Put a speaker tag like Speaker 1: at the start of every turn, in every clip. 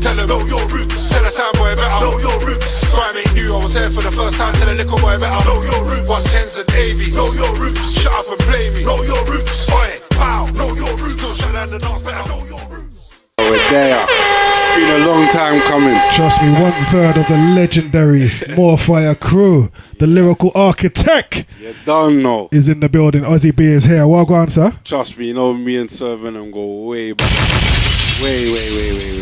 Speaker 1: Tell them, know your roots. Tell the sound boy better, know your roots. Grime ain't new, I was here for the first time. Tell the little boy better, know your roots. 110s and AVs, know your roots. Shut up and play me, know your roots. Oi, pow, know your roots. Still shut down the dance better, know your roots.
Speaker 2: Oh, we're there. It's been a long time coming.
Speaker 3: Trust me, 1/3 of the legendary MOREFIRE crew, the lyrical architect.
Speaker 2: You don't know.
Speaker 3: Is in the building. Ozzie B is here. Well gone, sir.
Speaker 2: Trust me, you know me and Sir Vennom go way back. Way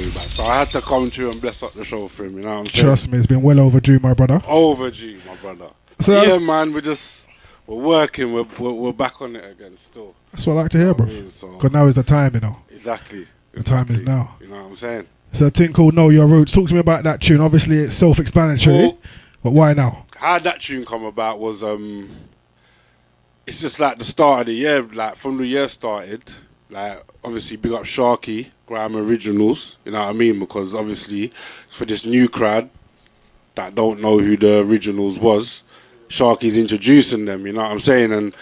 Speaker 2: back. So I had to come through and bless up the show for him, you know what I'm saying?
Speaker 3: Trust me, it's been well overdue, my brother.
Speaker 2: Overdue, my brother.
Speaker 3: So
Speaker 2: yeah, man, we're working, we're back on it again still.
Speaker 3: That's what I like to hear, bro. Because now is the time, you know.
Speaker 2: Exactly.
Speaker 3: The time is now.
Speaker 2: You know what I'm saying?
Speaker 3: It's a thing called Know Your Roots. Talk to me about that tune. Obviously, it's self-explanatory, but why now?
Speaker 2: How that tune come about was, it's just like the start of the year, like from the year started, like obviously big up Sharky, Grime Originals, you know what I mean? Because obviously for this new crowd that don't know who the Originals was, Sharky's introducing them, you know what I'm saying? And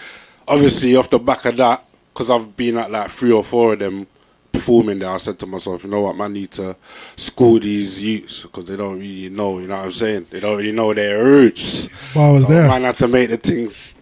Speaker 2: obviously off the back of that, because I've been at like 3 or 4 of them performing there, I said to myself, you know what, man, I need to school these youths because they don't really know, you know what I'm saying? They don't really know their roots.
Speaker 3: Well, I was there.
Speaker 2: Man, had to make the things,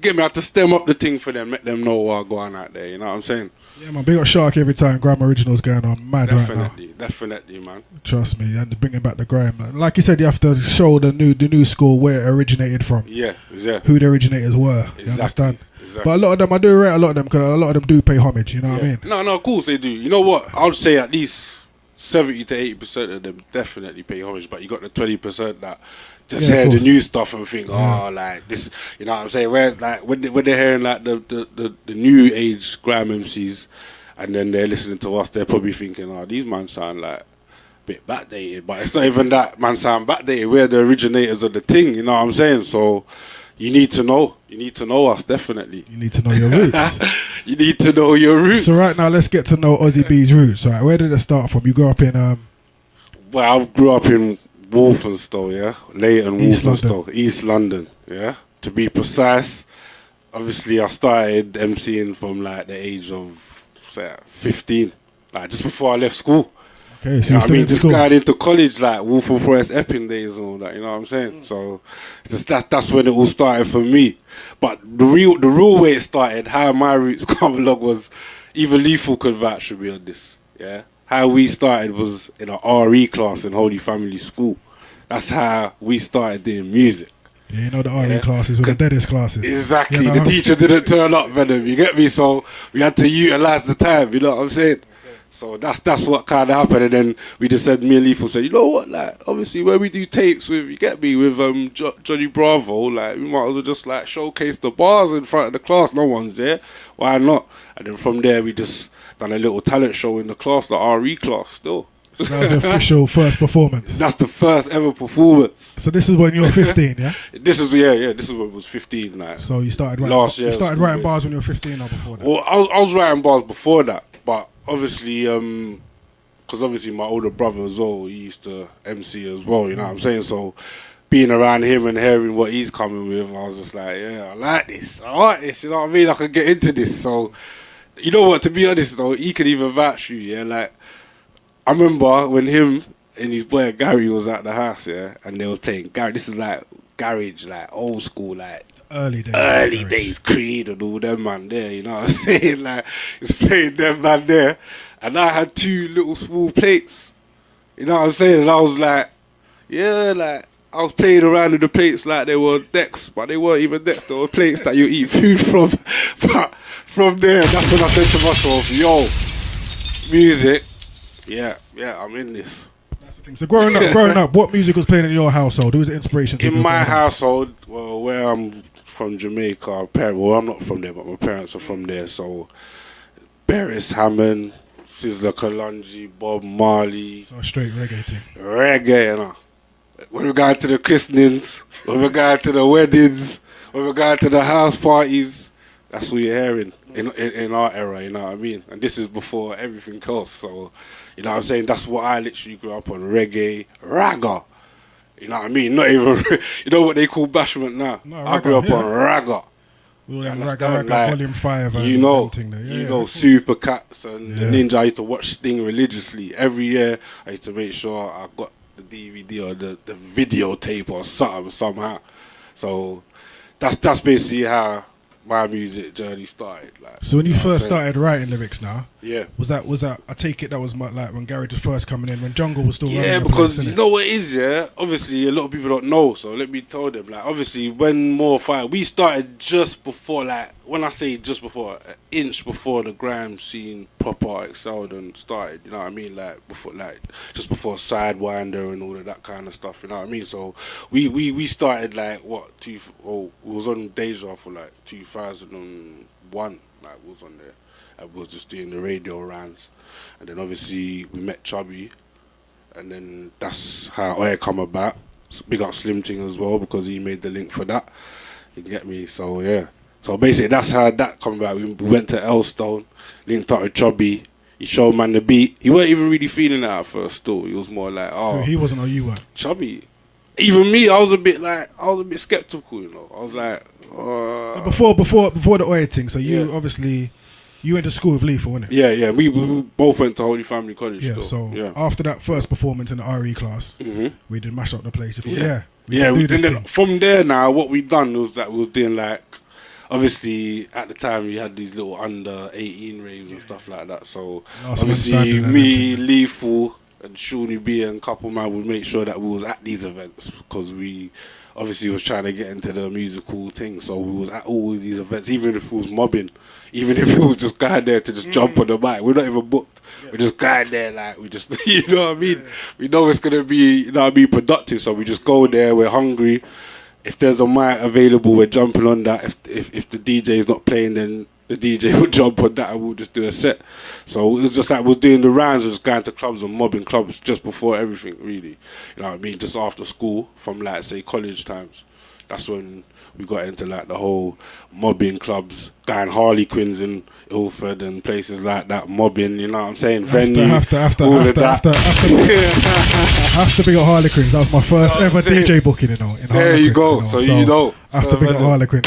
Speaker 2: get me out to stem up the thing for them, let them know what's going out there, you know what I'm saying?
Speaker 3: Yeah, man, big up Shark every time. Grime Originals going on mad right now.
Speaker 2: Definitely, man.
Speaker 3: Trust me, and bringing back the grime. Like you said, you have to show the new school where it originated from.
Speaker 2: Yeah.
Speaker 3: Who the originators were.
Speaker 2: Exactly.
Speaker 3: You understand?
Speaker 2: Exactly.
Speaker 3: But a lot of them, I do rate a lot of them because a lot of them do pay homage. You know what I mean?
Speaker 2: No, of course they do. You know what? I would say at least 70 to 80% of them definitely pay homage. But you got the 20% that just hear the new stuff and think, like this. You know what I'm saying? Where like when they're hearing like the new age grime MCs, and then they're listening to us, they're probably thinking, oh, these man sound like a bit backdated. But it's not even that man sound backdated. We're the originators of the thing. You know what I'm saying? So you need to know. You need to know us, definitely.
Speaker 3: You need to know your roots.
Speaker 2: You need to know your roots.
Speaker 3: So right now, let's get to know Ozzie B's roots. All right, where did it start from? You grew up in...
Speaker 2: Well, I grew up in Walthamstow, yeah? Leighton, Walthamstow, East London, yeah? To be precise, obviously I started MCing from like the age of, say, 15. Like just before I left school.
Speaker 3: Okay, so
Speaker 2: you know what I mean? Just
Speaker 3: school.
Speaker 2: going into college, like Waltham Forest Epping days and all that, you know what I'm saying? So just that's when it all started for me. But the real way it started, how my roots come along was, even Lethal could vouch for me on this, yeah? How we started was in an RE class in Holy Family School. That's how we started doing music.
Speaker 3: Yeah, you know the RE classes were the deadest classes.
Speaker 2: Exactly.
Speaker 3: You know?
Speaker 2: The teacher didn't turn up, Vennom, you get me? So we had to utilise the time, you know what I'm saying? So that's what kind of happened. And then we just said, me and Lethal said, you know what, like, obviously when we do tapes with, you get me, with Johnny Bravo, like, we might as well just like showcase the bars in front of the class. No one's there. Why not? And then from there we just done a little talent show in the class, the RE class still.
Speaker 3: So that was the official first performance.
Speaker 2: That's the first ever performance.
Speaker 3: So this is when you were 15, yeah?
Speaker 2: This is when I was 15. Like,
Speaker 3: so you started writing
Speaker 2: last year.
Speaker 3: You started writing bars when you were 15 or before that?
Speaker 2: Well, I was writing bars before that, but obviously, because obviously my older brother as well, he used to MC as well. You know what I'm saying? So being around him and hearing what he's coming with, I was just like, yeah, I like this. You know what I mean? I can get into this. So you know what? To be honest though, he could even vouch you. Yeah, like. I remember when him and his boy Gary was at the house, yeah, and they was playing Gary. This is like garage, like old school, like
Speaker 3: early days
Speaker 2: Creed and all them man there. You know what I'm saying? Like it's playing them man there, and I had 2 little small plates. You know what I'm saying? And I was like, yeah, like I was playing around with the plates like they were decks, but they weren't even decks. They were plates that you eat food from. But from there, that's when I said to myself, yo, music. Yeah, I'm in this.
Speaker 3: That's the thing. So growing up, what music was playing in your household? Who was the inspiration?
Speaker 2: In my household, well, where I'm from Jamaica, I'm not from there, but my parents are from there. So, Beres Hammond, Sizzla Kalonji, Bob Marley.
Speaker 3: So a straight reggae thing.
Speaker 2: Reggae, you know. When we go to the christenings, when we go to the weddings, when we go to the house parties, that's what you're hearing in our era, you know what I mean? And this is before everything else, so, you know what I'm saying? That's what I literally grew up on, reggae, ragga. You know what I mean? Not even, you know what they call bashment now?
Speaker 3: No,
Speaker 2: I grew up on ragga.
Speaker 3: All them
Speaker 2: Understand?
Speaker 3: Ragga Volume 5 and
Speaker 2: you know,
Speaker 3: everything there.
Speaker 2: you know, Super Cats and
Speaker 3: Yeah.
Speaker 2: the Ninja. I used to watch Sting religiously every year. I used to make sure I got the DVD or the videotape or something somehow. So that's basically how my music journey started. Like,
Speaker 3: So when you
Speaker 2: know what I'm
Speaker 3: first
Speaker 2: saying?
Speaker 3: started writing lyrics now,
Speaker 2: Yeah.
Speaker 3: was that I take it that was like when Garage was first coming in, when Jungle was still
Speaker 2: Yeah,
Speaker 3: running the
Speaker 2: because
Speaker 3: place,
Speaker 2: you
Speaker 3: innit?
Speaker 2: know what it is, yeah? Obviously, a lot of people don't know, so let me tell them. Like, obviously, when MOREFIRE, we started just before, like, when I say just before, an inch before the grime scene proper excelled and started, you know what I mean? Like, before, like, just before Sidewinder and all of that kind of stuff, you know what I mean? So, we started, like, we was on Deja for, like, 2001, like, we was on there. And we was just doing the radio rounds. And then obviously we met Chubby, and then that's how I come about. So big up Slim Ting as well because he made the link for that. You get me? So yeah. So basically that's how that come about. We went to Elstone, linked up with Chubby. He showed man the beat. He weren't even really feeling it at first. Still, he was more like, oh,
Speaker 3: He wasn't, or you weren't.
Speaker 2: Chubby. Even me, I was a bit skeptical. You know, I was like,
Speaker 3: So before the Oya thing, so you obviously. You went to school with Lethal, innit?
Speaker 2: Yeah. We both went to Holy Family College.
Speaker 3: Yeah,
Speaker 2: still.
Speaker 3: so
Speaker 2: Yeah.
Speaker 3: after that first performance in the RE class, we did mash up the place. We
Speaker 2: Yeah,
Speaker 3: can do this
Speaker 2: then
Speaker 3: thing.
Speaker 2: from there now, what we done was that we was doing like, obviously at the time we had these little under 18 raves and stuff like that. So
Speaker 3: Last
Speaker 2: obviously
Speaker 3: man standing and
Speaker 2: me,
Speaker 3: everything.
Speaker 2: Lethal, and Shawnee B and couple man would make sure that we was at these events because we obviously was trying to get into the musical thing. So we was at all these events, even if it was mobbing, even if it was just going there to just jump on the mic. We're not even booked. We're just going there like we just, you know what I mean? We know it's gonna be, you know what I mean, productive. So we just go there. We're hungry. If there's a mic available, we're jumping on that. If the DJ is not playing, then the DJ would jump on that and we'll just do a set. So it was just like we was doing the rounds of just going to clubs and mobbing clubs just before everything, really. You know what I mean? Just after school, from like say college times. That's when we got into like the whole mobbing clubs, going Harley Quinns in Ilford and places like that, mobbing, you know what I'm saying? Venue, all of that.
Speaker 3: Have to big up Harlequins. That was my first ever DJ booking, in
Speaker 2: There you go. So you know.
Speaker 3: I have to big up Harlequins.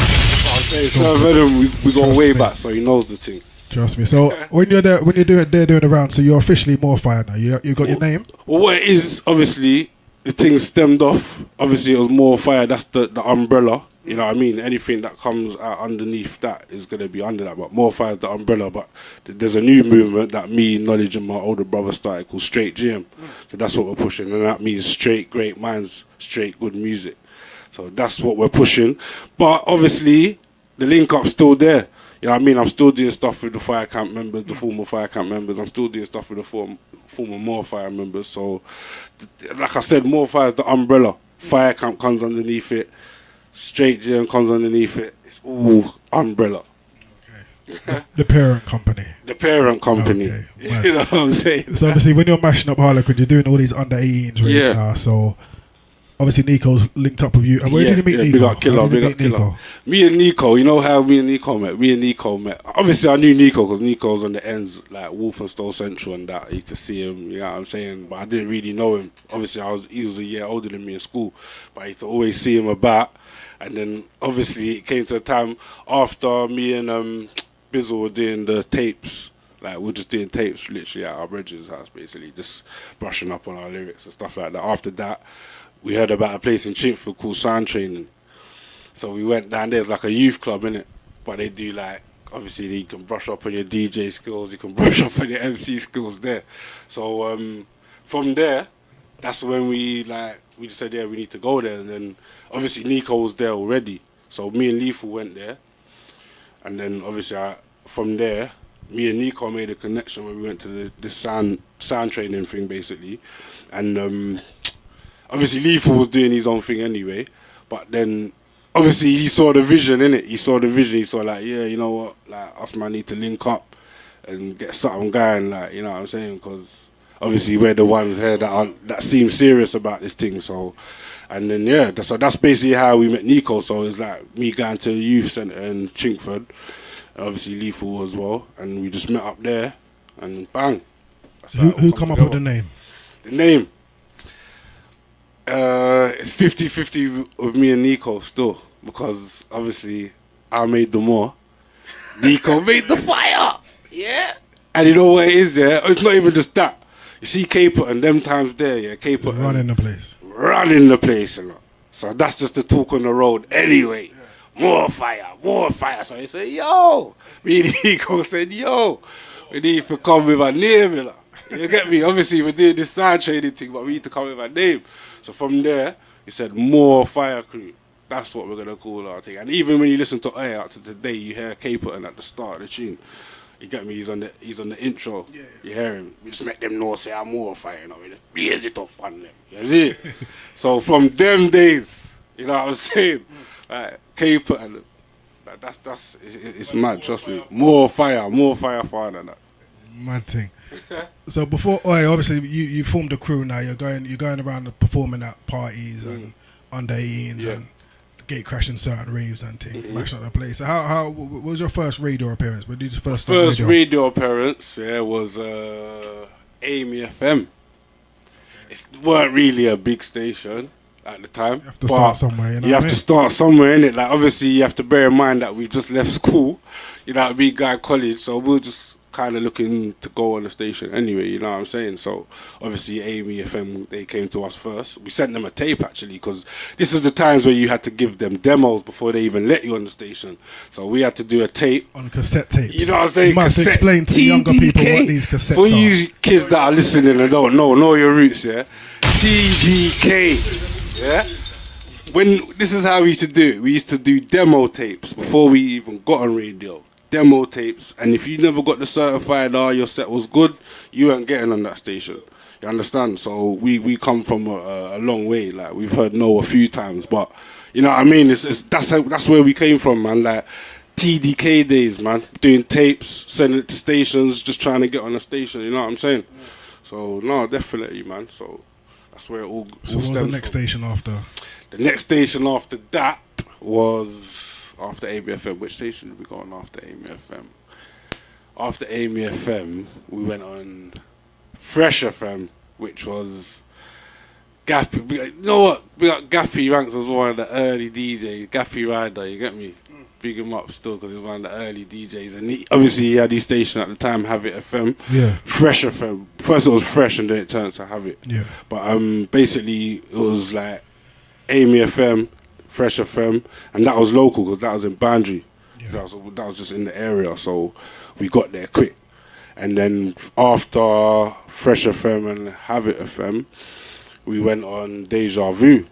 Speaker 2: Sir Vennom, we go way back, so he knows the thing.
Speaker 3: Trust me. So when you're there, doing the round, so you're officially MOREFIRE now. You got your name.
Speaker 2: Well, what it is, obviously, the thing stemmed off. Obviously, it was MOREFIRE. That's the umbrella. You know what I mean? Anything that comes out underneath that is going to be under that. But MOREFIRE is the umbrella. But there's a new movement that me, Knowledge, and my older brother started called Straight GM. So that's what we're pushing. And that means straight great minds, straight good music. So that's what we're pushing. But obviously, the link up's still there. You know what I mean? I'm still doing stuff with the Fire Camp members, the former Fire Camp members. I'm still doing stuff with the former MOREFIRE members. So, like I said, MOREFIRE is the umbrella. Fire Camp comes underneath it. Straight GM comes underneath it. It's all umbrella.
Speaker 3: Okay. The parent company.
Speaker 2: The parent company.
Speaker 3: Okay,
Speaker 2: You know what I'm saying?
Speaker 3: So obviously, when you're mashing up Harlequin, you're doing all these under 18s right now. So obviously, Nico's linked up with you. And where did you meet Nico?
Speaker 2: Big up Killer. Me and Nico, you know how me and Nico met? Obviously, I knew Nico because Nico was on the ends, like Wolfenstone Central and that. I used to see him, you know what I'm saying? But I didn't really know him. Obviously, he was a year older than me in school. But I used to always see him about. And then, obviously, it came to a time after me and Bizzle were doing the tapes. Like, we're just doing tapes literally at our brethren's house, basically. Just brushing up on our lyrics and stuff like that. After that, we heard about a place in Chingford called Sound Training. So we went down there. It's like a youth club, innit? But they do like, obviously you can brush up on your DJ skills, you can brush up on your MC skills there. So from there, that's when we just said, yeah, we need to go there. And then obviously Nico was there already. So me and Lethal went there. And then obviously from there, me and Nico made a connection when we went to the sound training thing, basically. And obviously, Lethal was doing his own thing anyway, but then obviously he saw the vision, innit? He saw the vision. He saw like, yeah, you know what? Like us man need to link up and get something going. Like, you know what I'm saying? Because obviously we're the ones here that seem serious about this thing. So, and then yeah, that's basically how we met Nico. So it's like me going to the youth centre in Chingford, and obviously Lethal as well, and we just met up there, and bang.
Speaker 3: Who come up with the name?
Speaker 2: The name. It's 50-50 with me and Nico still, because obviously I made the more. Nico made the fire. Yeah. And you know what it is, yeah? It's not even just that. You see Caper and them times there, yeah? Caper
Speaker 3: running the place.
Speaker 2: Running the place, you know. So that's just the talk on the road anyway. More fire, more fire. So he said, yo. Me and Nico said, yo. We need to come with our name, you know. You get me? Obviously, we're doing this side trading thing, but we need to come with our name. So from there, he said, more fire crew. That's what we're going to call our thing. And even when you listen to up to today, you hear Caperton at the start of the tune. You get me? He's on the intro. Yeah. You hear him. We just make them know, say, I'm more fire, you know. We just blaze it up on them. You see? So from them days, you know what I'm saying? Like, Caperton, it's mad, trust me. More fire fire than that.
Speaker 3: Mad thing. So before, obviously you formed a crew now. You're going around performing at parties and under 18s and gate crashing certain raves and things, mashing up the place. So how what was your first radio appearance? When did you first
Speaker 2: radio appearance? Yeah, was Amy FM. It weren't really a big station at the time.
Speaker 3: You have to start somewhere. You know
Speaker 2: you have to start somewhere, innit? Like obviously you have to bear in mind that we just left school. You know, we got college, so we'll just kind of looking to go on the station anyway, you know what I'm saying? So obviously Amy FM, they came to us first. We sent them a tape actually, because this is the times where you had to give them demos before they even let you on the station. So we had to do a tape
Speaker 3: on cassette tapes.
Speaker 2: You know what I'm saying?
Speaker 3: You must explain to the younger people what these cassettes
Speaker 2: for
Speaker 3: are.
Speaker 2: you kids that are listening and don't know your roots, yeah. TDK, yeah. When this is how we used to do it. We used to do demo tapes before we even got on radio. Demo tapes, and if you never got the certified your set was good, you weren't getting on that station. You understand? So we come from a long way. Like we've heard no a few times, but you know what I mean. That's where we came from, man. Like TDK days, man. Doing tapes, sending it to stations, just trying to get on a station. You know what I'm saying? Yeah. So no, definitely, man. So that's where it all.
Speaker 3: So what was the next station after?
Speaker 2: The next station after that was. After ABFM, which station did we go on after ABFM? After ABFM, we went on Fresh FM, which was Gappy. You know what? We got Gappy ranks as one of the early DJs. Gappy Rider, you get me? Big him up still because he was one of the early DJs. And obviously he had his station at the time, Have It FM.
Speaker 3: Yeah.
Speaker 2: Fresh FM. First it was Fresh and then it turned to Have It.
Speaker 3: Yeah.
Speaker 2: But basically it was like Amy FM, Fresh FM, and that was local because that was in Boundary. Yeah. That was just in the area, so we got there quick. And then after Fresh FM and Have It FM, we went on Deja Vu.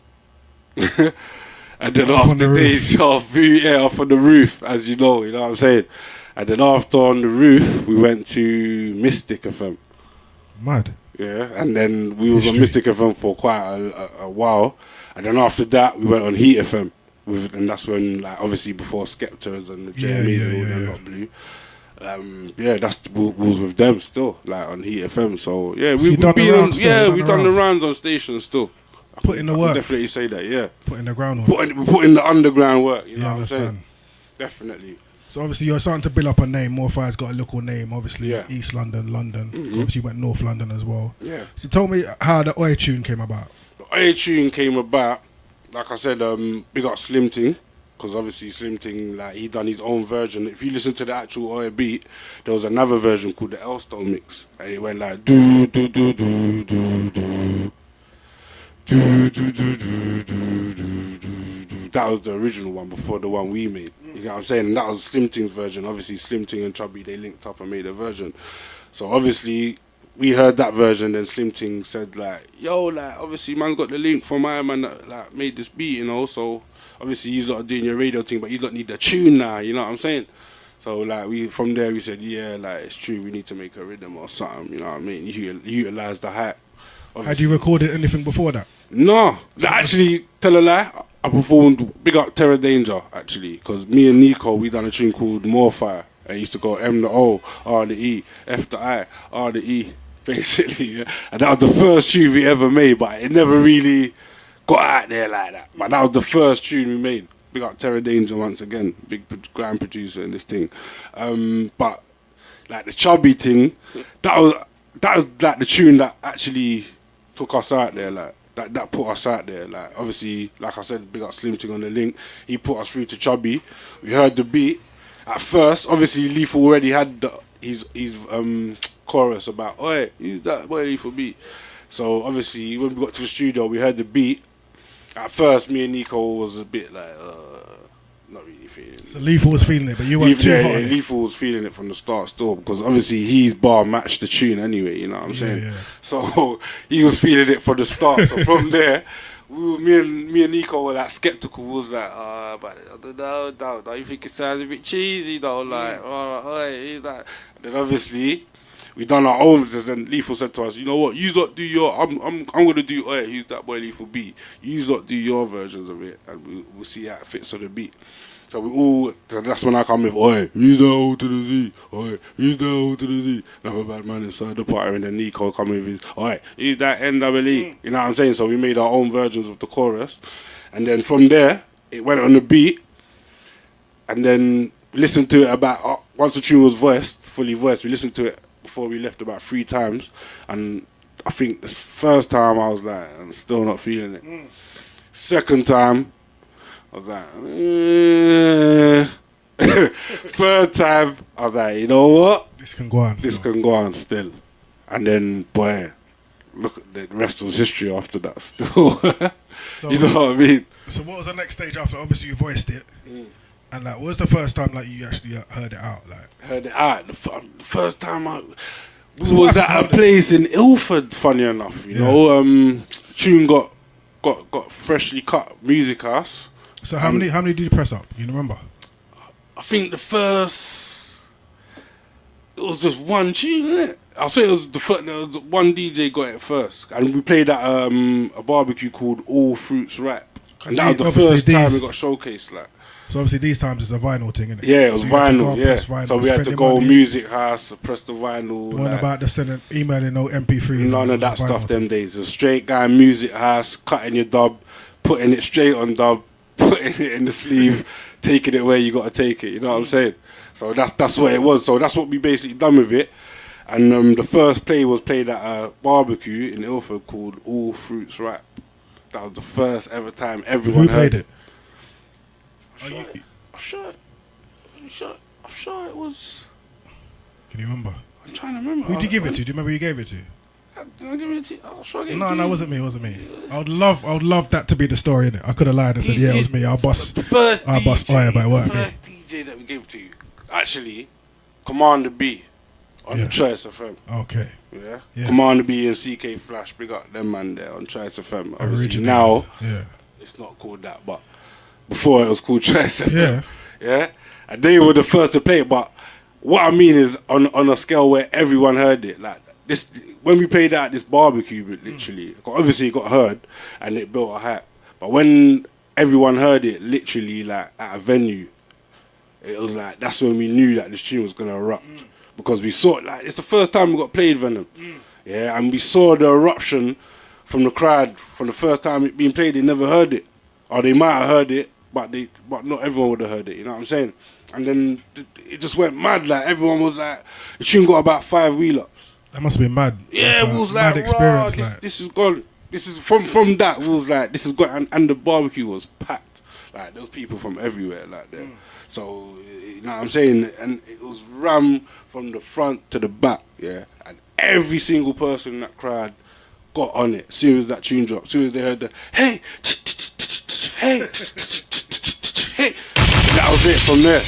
Speaker 2: And then after Deja Vu, up on the roof, as you know what I'm saying. And then after on the roof, we went to Mystic FM.
Speaker 3: Mad.
Speaker 2: Yeah, and then we was on Mystic FM for quite a while. And then after that, we went on Heat FM, and that's when, like, obviously before Skeptors and the JMEs and all them not blue. That's we was with them still, like on Heat FM. So yeah, we've done the rounds on stations still.
Speaker 3: Put in the work.
Speaker 2: Definitely say that, yeah.
Speaker 3: Put in the groundwork.
Speaker 2: We put in the underground work. You know what I'm saying? Definitely.
Speaker 3: So obviously you're starting to build up a name. Morefire's got a local name, obviously. Yeah. East London.
Speaker 2: Mm-hmm.
Speaker 3: Obviously you went North London as well.
Speaker 2: Yeah.
Speaker 3: So tell me how the Oi tune came about.
Speaker 2: The Oi tune came about, like I said, big up Slim Ting, because obviously Slim Ting, like, he done his own version. If you listen to the actual Oi beat, there was another version called the Elstone mix, and it went like do do do do do do. That was the original one before the one we made. You know what I'm saying? And that was Slim Ting's version. Obviously, Slim Ting and Chubby, they linked up and made a version. So obviously, we heard that version, and Slim Ting said like, "Yo, like, obviously, man's got the link from my man that like made this beat, you know. So obviously, he's not doing your radio thing, but you don't need the tune now. You know what I'm saying?" So like from there we said, yeah, like it's true. We need to make a rhythm or something. You know what I mean? Utilize the hype. Obviously.
Speaker 3: Had you recorded anything before that?
Speaker 2: No, actually, tell a lie. I performed Big Up Terror Danger actually, because me and Nico, we done a tune called Morefire. I used to go M the O, R the E, F the I, R the E, basically. Yeah? And that was the first tune we ever made, but it never really got out there like that. But that was the first tune we made. Big Up Terror Danger once again, big grand producer in this thing. But like the Chubby thing, that was like the tune that actually took us out there. Like that put us out there. Like obviously, like I said, big up Slim Ting on the link. He put us through to Chubby. We heard the beat. At first, obviously, Lethal already had his chorus about, oi, who's that boy Lethal beat? So obviously, when we got to the studio, we heard the beat. At first, me and Nico was a bit like, not really feeling it.
Speaker 3: So Lethal was feeling it, but you weren't too hot on it.
Speaker 2: Lethal was feeling it from the start still, because obviously his bar matched the tune anyway, you know what I'm saying?
Speaker 3: Yeah.
Speaker 2: So he was feeling it from the start. So from there, me and Nico were like skeptical. We was like, but I don't know, don't you think it sounds a bit cheesy though? Like, he's like, and then obviously we done our own. And then Lethal said to us, you know what? You lot do your. I'm gonna do. Who's that boy Lethal beat? You lot do your versions of it, and we'll see how it fits on the beat. So we all. That's when I come with, who's the O to the Z? Who's the O to the Z? Another bad man inside the party, and then Nico come with his, who's that NWE? You know what I'm saying? So we made our own versions of the chorus, and then from there it went on the beat, and then listened to it about once the tune was fully voiced. We listened to it before we left about 3 times, and I think the first time I was like, I'm still not feeling it. Second time, I was like, third time, I was like, you know what?
Speaker 3: This can go on.
Speaker 2: This can go on still. And then, boy, look, the rest was history after that still.
Speaker 3: So,
Speaker 2: you know what I mean?
Speaker 3: So what was the next stage after? Obviously you voiced it. And like, what was the first time like you actually heard it out? Like,
Speaker 2: heard it out. The first time I was at a place in Ilford, funny enough, you know. Tune got freshly cut, Music House.
Speaker 3: So how many did you press up? You remember?
Speaker 2: I think the first, it was just one tune, innit? I'll say it was there was one DJ got it first, and we played at a barbecue called All Fruits Rap, and that was the first time it got showcased. Like,
Speaker 3: so obviously these times it's a vinyl thing, innit?
Speaker 2: Yeah, it was
Speaker 3: so
Speaker 2: vinyl. Yeah,
Speaker 3: vinyl,
Speaker 2: so we had to go Music House, press the vinyl.
Speaker 3: What about the sending, emailing no MP3s?
Speaker 2: None of that stuff them days. It was straight guy Music House, cutting your dub, putting it straight on dub, putting it in the sleeve, taking it where you got to take it. You know what I'm saying? So that's what it was. So that's what we basically done with it. And the first play was played at a barbecue in Ilford called All Fruits Rap. That was the first ever time everyone heard it. I'm sure it was.
Speaker 3: Can you remember?
Speaker 2: I'm trying to remember.
Speaker 3: Who did you give it to? Do you remember who you gave it to?
Speaker 2: Did I give it to you? I'm sure I gave it
Speaker 3: No,
Speaker 2: to you.
Speaker 3: it wasn't me. It wasn't me. I would love that to be the story, innit? I could have lied and said, yeah, it was me. Our boss.
Speaker 2: The first
Speaker 3: our boss.
Speaker 2: DJ,
Speaker 3: but it weren't me.
Speaker 2: first DJ that we gave to you. Actually, Commander B on the Choice FM.
Speaker 3: Okay.
Speaker 2: Yeah. Commander B and CK Flash, big up them man there on Choice FM. Obviously
Speaker 3: Originals.
Speaker 2: now, it's not called that, but before it was called Choice FM.
Speaker 3: Yeah.
Speaker 2: And they were the first to play it, but what I mean is on a scale where everyone heard it, like this, when we played at this barbecue, literally, obviously it got heard and it built a hype. But when everyone heard it, literally, like at a venue, it was like that's when we knew that this tune was gonna erupt because we saw it. Like it's the first time we got played Vennom, and we saw the eruption from the crowd from the first time it being played. They never heard it, or they might have heard it, but not everyone would have heard it. You know what I'm saying? And then it just went mad. Like everyone was like, the tune got about 5 wheel-ups.
Speaker 3: That must have been mad.
Speaker 2: Yeah, it was like,
Speaker 3: experience.
Speaker 2: This is gone. This is from that. It was like, this is gone, and the barbecue was packed. Like there was people from everywhere, like there. So you know what I'm saying, and it was ram from the front to the back, and every single person in that crowd got on it. As soon as that tune dropped, as soon as they heard the hey, hey, hey, that was it from there.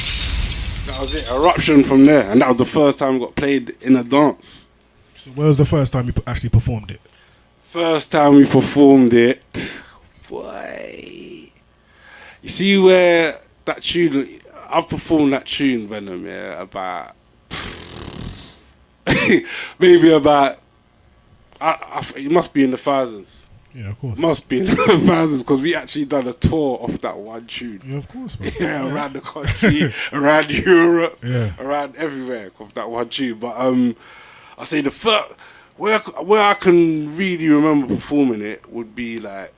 Speaker 2: That was it, eruption from there, and that was the first time it got played in a dance.
Speaker 3: So where was the first time you actually performed it?
Speaker 2: First time we performed it, boy. You see where that tune, I've performed that tune, Vennom, about maybe about, it must be in the thousands.
Speaker 3: Yeah, of course.
Speaker 2: Must be in the thousands because we actually done a tour of that one tune.
Speaker 3: Yeah, of course, man.
Speaker 2: Around the country, around Europe,
Speaker 3: Yeah.
Speaker 2: around everywhere of that one tune. But I say the first where I can really remember performing it would be like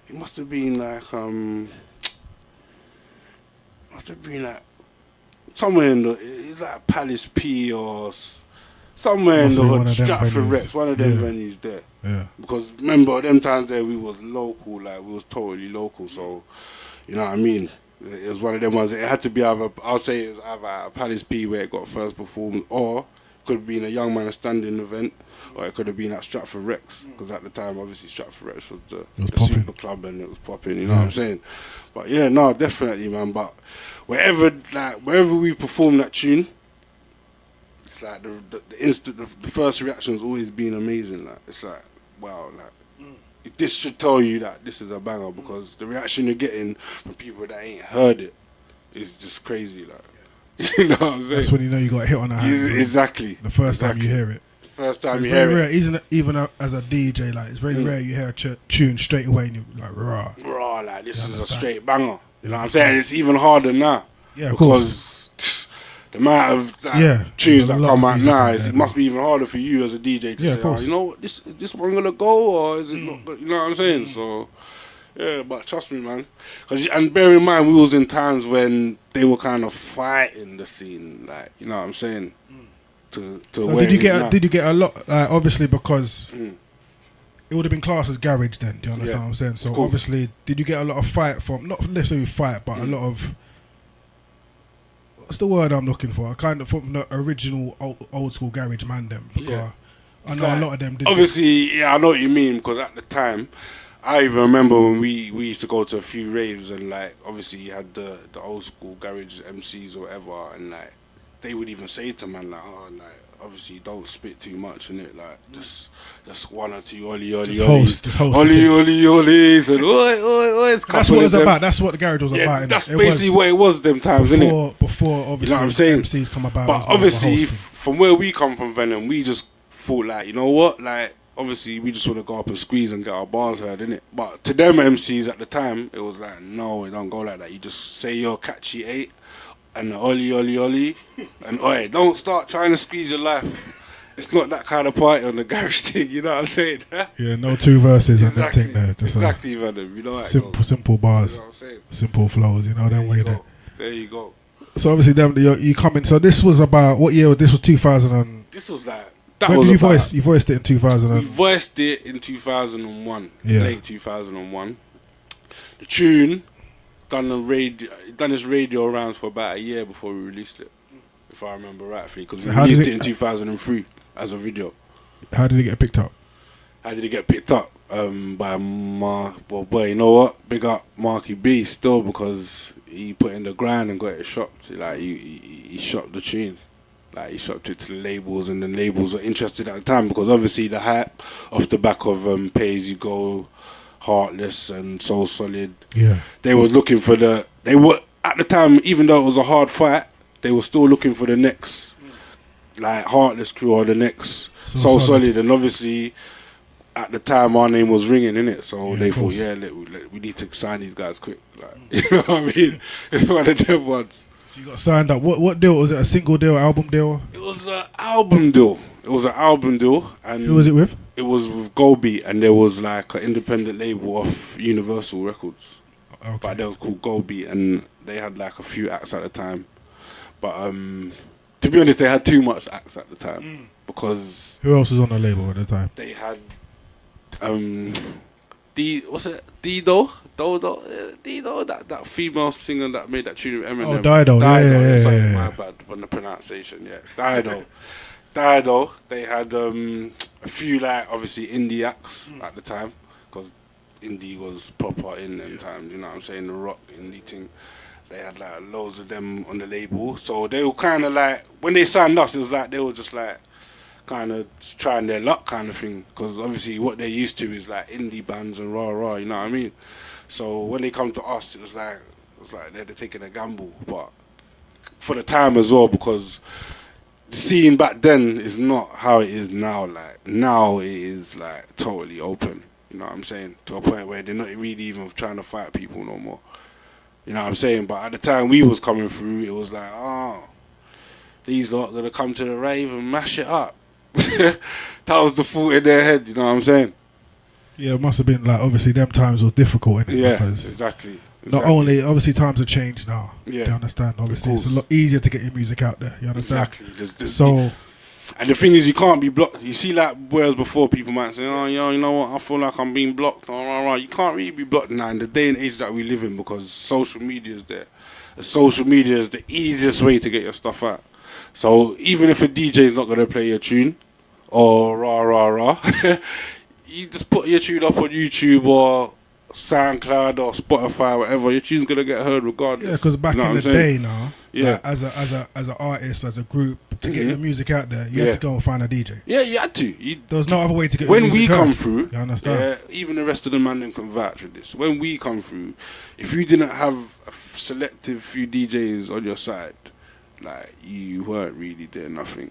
Speaker 2: it must have been like somewhere in the it's like Palace P or somewhere in
Speaker 3: Must
Speaker 2: the
Speaker 3: be one
Speaker 2: hood,
Speaker 3: of them
Speaker 2: Stratford
Speaker 3: venues.
Speaker 2: Rex, one of them
Speaker 3: Yeah.
Speaker 2: venues there.
Speaker 3: Yeah.
Speaker 2: Because remember, them times there we was local, like we was totally local. So, you know what I mean? It was one of them ones. It had to be either, I'll say it was either at Palace P where it got first performed, or it could have been a Young Man Standing event, or it could have been at Stratford Rex. Because at the time, obviously, Stratford Rex was the
Speaker 3: popping.
Speaker 2: super club and it was popping, you know what I'm saying? But yeah, no, definitely, man. But wherever we perform that tune, it's like the first reaction's always been amazing. Like, it's like, wow, like, this should tell you that this is a banger, because the reaction you're getting from people that ain't heard it is just crazy. Like, you know what I'm saying?
Speaker 3: That's when you know you got a hit on the hand.
Speaker 2: Exactly.
Speaker 3: The first time you hear it.
Speaker 2: First time
Speaker 3: It's
Speaker 2: you
Speaker 3: very
Speaker 2: hear
Speaker 3: rare,
Speaker 2: it.
Speaker 3: even as a DJ, like it's very rare you hear a tune straight away and you're like, raw.
Speaker 2: Raw, like this is a
Speaker 3: understand?
Speaker 2: straight banger. You know what I'm saying? It's even harder now.
Speaker 3: Yeah, of
Speaker 2: because the amount of tunes
Speaker 3: there's a
Speaker 2: that
Speaker 3: lot
Speaker 2: come
Speaker 3: of
Speaker 2: out
Speaker 3: music
Speaker 2: now,
Speaker 3: out
Speaker 2: it
Speaker 3: there,
Speaker 2: must be even harder for you as a DJ to
Speaker 3: Yeah, of
Speaker 2: say,
Speaker 3: course.
Speaker 2: you know what, is this one gonna go, or is it not? You know what I'm saying? So, yeah, but trust me, man. And bear in mind, we was in times when they were kind of fighting the scene, like, you know what I'm saying? To
Speaker 3: So
Speaker 2: where
Speaker 3: did you
Speaker 2: it is
Speaker 3: get
Speaker 2: now.
Speaker 3: did you get a lot? Obviously, because it would have been classed as garage then. Do you understand what I'm saying? So
Speaker 2: Cool.
Speaker 3: obviously, did you get a lot of fight from, not necessarily fight, but a lot of, what's the word I'm looking for? Kind of from the original old school garage man them. Because
Speaker 2: Yeah.
Speaker 3: I know a lot of them did.
Speaker 2: Obviously, yeah, I know what you mean, because at the time, I even remember when we used to go to a few raves, and like obviously you had the old school garage MCs or whatever, and like they would even say to man like, oh, like obviously don't spit too much in it, like just one or two oli
Speaker 3: Just host the
Speaker 2: oli
Speaker 3: thing.
Speaker 2: olis and oi.
Speaker 3: That's what it was about. That's what the garage was about. innit?
Speaker 2: That's
Speaker 3: It
Speaker 2: basically
Speaker 3: was
Speaker 2: what it was them times, innit?
Speaker 3: before obviously
Speaker 2: You know what I'm saying?
Speaker 3: MCs come about. it
Speaker 2: But
Speaker 3: was more of a
Speaker 2: obviously,
Speaker 3: hosting.
Speaker 2: from where we come from, Venom, we just thought like, you know what, like obviously we just want to go up and squeeze and get our bars heard, innit? But to them MCs at the time, it was like, no, it don't go like that. You just say your catchy 8 and the oli, and oi, don't start trying to squeeze your life. It's not that kind of party on the garage thing, you know what I'm saying?
Speaker 3: Yeah, no two verses
Speaker 2: Exactly,
Speaker 3: and that thing there. Just
Speaker 2: exactly, Venom. You know what
Speaker 3: simple
Speaker 2: You
Speaker 3: bars,
Speaker 2: know what I'm saying?
Speaker 3: simple flows. You know them way there.
Speaker 2: There you go.
Speaker 3: So obviously, them you come in. So this was about what year? This was 2000. And
Speaker 2: This was like, that
Speaker 3: when
Speaker 2: was
Speaker 3: did you
Speaker 2: about,
Speaker 3: voice? You voiced it in 2000.
Speaker 2: we
Speaker 3: And,
Speaker 2: voiced it in 2001,
Speaker 3: Yeah.
Speaker 2: late 2001. The tune done its radio rounds for about a year before we released it, if I remember rightly, because we
Speaker 3: How did
Speaker 2: released
Speaker 3: it-
Speaker 2: it in 2003 as a video.
Speaker 3: how did it get picked up?
Speaker 2: How did it get picked up? By well, boy, you know what? Big up Marky B still, because he put in the grind and got it shopped. Like he shopped the tune. Like he shopped it to the labels, and the labels were interested at the time, because obviously the hype off the back of Pay As You Go, Heartless and Soul Solid.
Speaker 3: Yeah,
Speaker 2: They was looking for they were at the time, even though it was a hard fight, they were still looking for the next like Heartless crew or the next Soul Solid. And obviously at the time our name was ringing, innit? So
Speaker 3: Yeah,
Speaker 2: they
Speaker 3: of
Speaker 2: thought,
Speaker 3: course.
Speaker 2: we need to sign these guys quick. Like, you know what I mean? It's one of them ones.
Speaker 3: so you got signed up. What deal was it? A single deal, album deal?
Speaker 2: It was an album deal. And
Speaker 3: Who was it with?
Speaker 2: It was with Goldbeat, and there was like an independent label of Universal Records.
Speaker 3: Okay.
Speaker 2: But they was called Goldbeat, and they had like a few acts at the time. But to be honest, they had too much acts at the time, because
Speaker 3: Who else was on the label at the time?
Speaker 2: they had Dido, that female singer that made that tune with Eminem.
Speaker 3: Oh, Dido. Yeah,
Speaker 2: sorry,
Speaker 3: yeah.
Speaker 2: my bad on the pronunciation. Yeah, Dido. They had a few like obviously indie acts at the time, because indie was proper in them times. You know what I'm saying? The rock indie thing. They had like loads of them on the label, so they were kind of like, when they signed us, it was like they were just like kind of trying their luck kind of thing, because obviously what they're used to is like indie bands and rah, you know what I mean? So when they come to us, it was like they're taking a gamble, but for the time as well, because the scene back then is not how it is now. Like now it is like totally open, you know what I'm saying, to a point where they're not really even trying to fight people no more. You know what I'm saying? But at the time we was coming through, it was like, oh, these lot gonna come to the rave and mash it up. That was the thought in their head, you know what I'm saying?
Speaker 3: Yeah, it must have been like, obviously them times was difficult, innit?
Speaker 2: Yeah,
Speaker 3: Because
Speaker 2: exactly.
Speaker 3: not only, obviously times have changed now.
Speaker 2: Yeah.
Speaker 3: Do you understand? Obviously it's a
Speaker 2: course.
Speaker 3: lot easier to get your music out there. You understand?
Speaker 2: Exactly.
Speaker 3: So
Speaker 2: And the thing is, you can't be blocked. You see, like, whereas before people might say, oh, yo, you know what, I feel like I'm being blocked. You can't really be blocked now in the day and age that we live in, because social media is there. And social media is the easiest way to get your stuff out. So even if a DJ is not going to play your tune, or you just put your tune up on YouTube or SoundCloud or Spotify, whatever, your tune's going to get heard regardless.
Speaker 3: Yeah, because back in the day now,
Speaker 2: yeah,
Speaker 3: like, as an artist, as a group, to get your music out there, you had to go and find a DJ.
Speaker 2: Yeah, you had to.
Speaker 3: There was no other way to get
Speaker 2: when
Speaker 3: your music
Speaker 2: we come
Speaker 3: heard.
Speaker 2: through,
Speaker 3: you understand?
Speaker 2: even the rest of the man then can vouch for this. When we come through, if you didn't have a selective few DJs on your side, like, you weren't really doing nothing.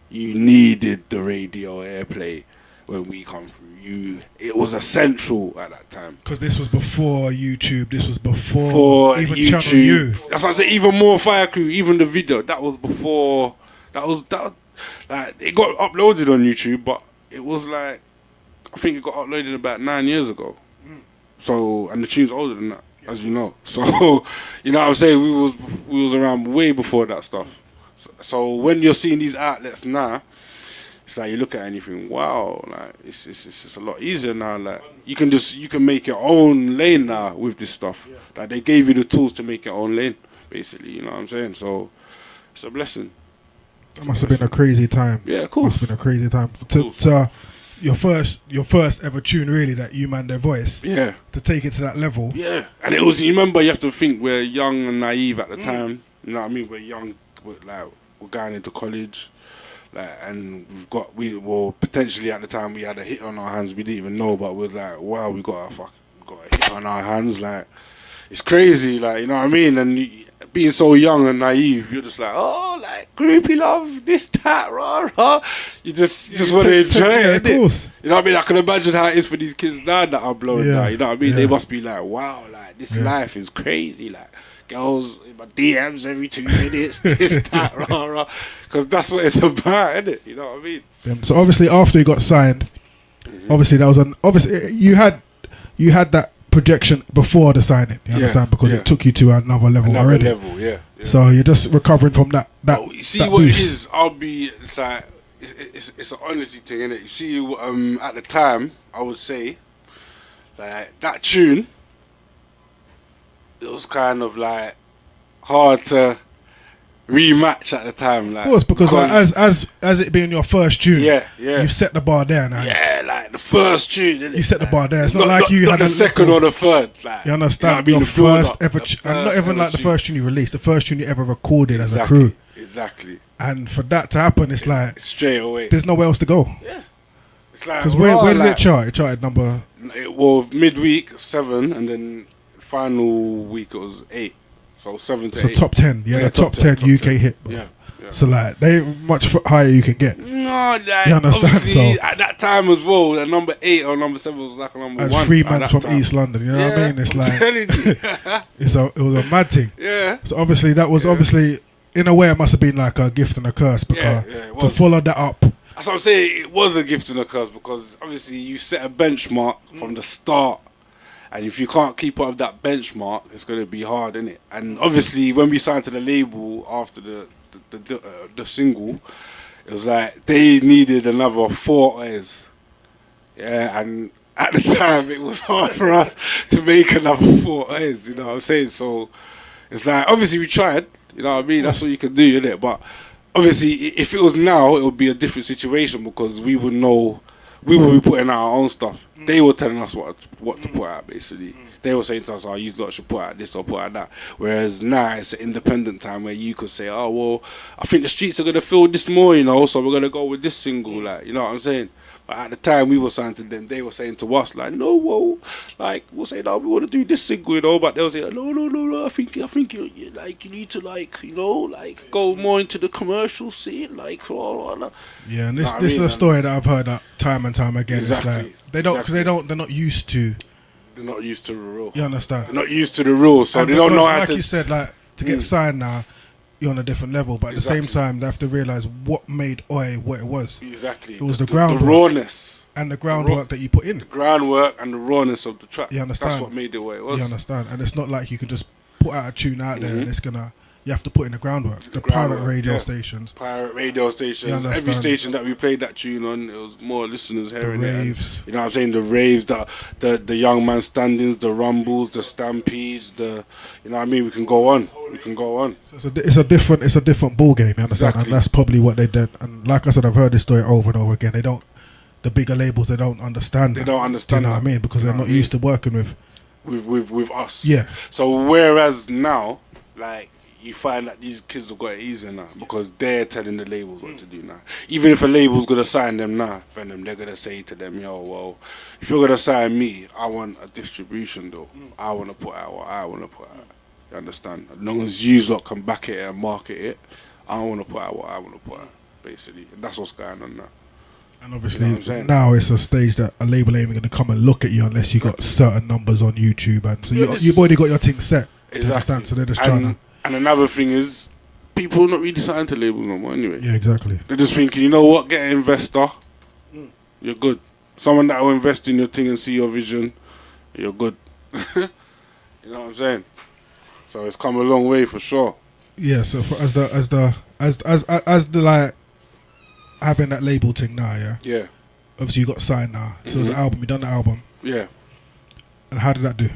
Speaker 2: You needed the radio airplay when we come through. It was essential at that time. Because
Speaker 3: this was before YouTube. This was before even
Speaker 2: YouTube.
Speaker 3: Channel U.
Speaker 2: That's what I said. Even MOREFIRE crew, even the video, that was before. Like, it got uploaded on YouTube, but it was like, I think it got uploaded about 9 years ago. So, and the tune's older than that, as you know. So, you know what I'm saying? We was around way before that stuff. So when you're seeing these outlets now, it's like you look at anything, wow, like it's just a lot easier now. Like you can make your own lane now with this stuff. Like they gave you the tools to make your own lane, basically. You know what I'm saying? So it's a blessing.
Speaker 3: That must have been a crazy time.
Speaker 2: Yeah, of course.
Speaker 3: Must have been a crazy time to your first ever tune, really, that you man their voice.
Speaker 2: Yeah.
Speaker 3: To take it to that level.
Speaker 2: Yeah, and it was. You remember, you have to think we're young and naive at the time. You know what I mean? We're young. We're going into college. And well, potentially at the time we had a hit on our hands. We didn't even know, but we're like, wow, we got a hit on our hands. Like, it's crazy. Like, you know what I mean? And being so young and naive, you're just like, oh, like groupie love, this, that, rah. You just want to enjoy it.
Speaker 3: Of course.
Speaker 2: You know what I mean? I can imagine how it is for these kids now that are blowing now. You know what I mean?
Speaker 3: Yeah.
Speaker 2: They must be like, wow, like this life is crazy. Like, girls in my DMs every 2 minutes, this, that, rah. Because that's what it's about, isn't it? You know what I mean?
Speaker 3: So obviously, after you got signed, obviously you had that projection before the signing. You understand? Because it took you to another level already.
Speaker 2: Yeah.
Speaker 3: So you're just recovering from that.
Speaker 2: You see what boost. It is? It's like it's an honesty thing, innit? You see, at the time, I would say, like that tune, it was kind of like hard to rematch at the time, like,
Speaker 3: of course, because like, as it being your first tune, you've set the bar there now.
Speaker 2: Yeah, like the first tune, innit?
Speaker 3: You set the bar there. It's not like you had
Speaker 2: the second or the third. Like,
Speaker 3: you understand?
Speaker 2: You know,
Speaker 3: your first ever, and not even like the first tune you released, the first tune you ever recorded as a crew. Exactly. And for that to happen, it's like
Speaker 2: straight away.
Speaker 3: There's nowhere else to go.
Speaker 2: Yeah. It's like,
Speaker 3: because where did it chart? It charted number.
Speaker 2: Well, midweek 7, and then final week it was 8. So 7 to 8.
Speaker 3: So top 10, the top 10 UK hit.
Speaker 2: Yeah.
Speaker 3: So like they much higher you can get.
Speaker 2: No, like,
Speaker 3: you understand? So
Speaker 2: at that time as well, the number 8 or number 7 was like a number 1.
Speaker 3: 3 months from time. East London, you know what I mean? It's
Speaker 2: I'm
Speaker 3: like
Speaker 2: telling you.
Speaker 3: it was a mad thing.
Speaker 2: Yeah.
Speaker 3: So obviously that was obviously in a way it must have been like a gift and a curse because to follow that up.
Speaker 2: That's what I'm saying. It was a gift and a curse because obviously you set a benchmark from the start. And if you can't keep up with that benchmark, it's going to be hard, innit? And obviously, when we signed to the label after the single, it was like they needed another 4 A's. Yeah, and at the time, it was hard for us to make another 4 A's, you know what I'm saying? So it's like, obviously, we tried, you know what I mean? That's what you can do, innit? But obviously, if it was now, it would be a different situation because we would know. We will be putting out our own stuff. They were telling us what to put out, basically. They were saying to us, oh, you lot should put out this or put out that. Whereas now it's an independent time where you could say, oh, well, I think the streets are going to feel this more, you know, so we're going to go with this single, like, you know what I'm saying? But at the time we were saying to them, they were saying to us, like, no, well, like, we'll say, no, we want to do this single, you know, but they'll say, no, I think you like, you need to, like, you know, like, go more into the commercial scene, like,
Speaker 3: yeah, and this is a story that I've heard time and time again.
Speaker 2: Exactly.
Speaker 3: It's like, they don't, because they're not used to.
Speaker 2: They're not used to the rule.
Speaker 3: You understand?
Speaker 2: They're not used to the rules, so
Speaker 3: and
Speaker 2: they don't know how
Speaker 3: like
Speaker 2: to.
Speaker 3: Like you said, like, to get signed now, you're on a different level, but at the same time, they have to realise what made Oi what it was.
Speaker 2: Exactly.
Speaker 3: It was the groundwork.
Speaker 2: The rawness.
Speaker 3: And the groundwork that you put in.
Speaker 2: The groundwork and the rawness of the track.
Speaker 3: You understand?
Speaker 2: That's what made it what it was.
Speaker 3: You understand? And it's not like you can just put out a tune out there and it's going to you have to put in the groundwork. The pirate radio stations.
Speaker 2: Pirate radio stations. Every station that we played that tune on, it was more listeners hearing it.
Speaker 3: Raves.
Speaker 2: You know what I'm saying? The raves, the young man standings, the rumbles, the stampedes, you know what I mean? We can go on.
Speaker 3: So it's a different ball game, you understand?
Speaker 2: Exactly.
Speaker 3: And that's probably what they did. And like I said, I've heard this story over and over again. The bigger labels, they don't understand.
Speaker 2: They don't understand.
Speaker 3: You know what I mean? Because they're not used to working
Speaker 2: with us.
Speaker 3: Yeah.
Speaker 2: So whereas now, like, you find that these kids have got it easier now because they're telling the labels what to do now. Even if a label's gonna sign them now, Vennom, they're gonna say to them, yo, well, if you're gonna sign me, I want a distribution though. I want to put out what I want to put out. You understand? As long as you lot can back it and market it, I want to put out what I want to put out, basically. And that's what's going on now.
Speaker 3: And obviously,
Speaker 2: You know what I'm saying?
Speaker 3: now it's a stage that a label ain't going to come and look at you unless you got certain numbers on YouTube, and so you've already got your thing set.
Speaker 2: Exactly.
Speaker 3: Understand? So they're just trying to.
Speaker 2: And another thing is, people are not really signed to labels no more anyway.
Speaker 3: Yeah, exactly.
Speaker 2: They're just thinking, you know what, get an investor, you're good. Someone that will invest in your thing and see your vision, you're good. You know what I'm saying? So it's come a long way for sure.
Speaker 3: Yeah. So as the like having that label thing now, yeah.
Speaker 2: Yeah.
Speaker 3: Obviously, you got signed now. So it's an album. You done the album.
Speaker 2: Yeah.
Speaker 3: And how did that do?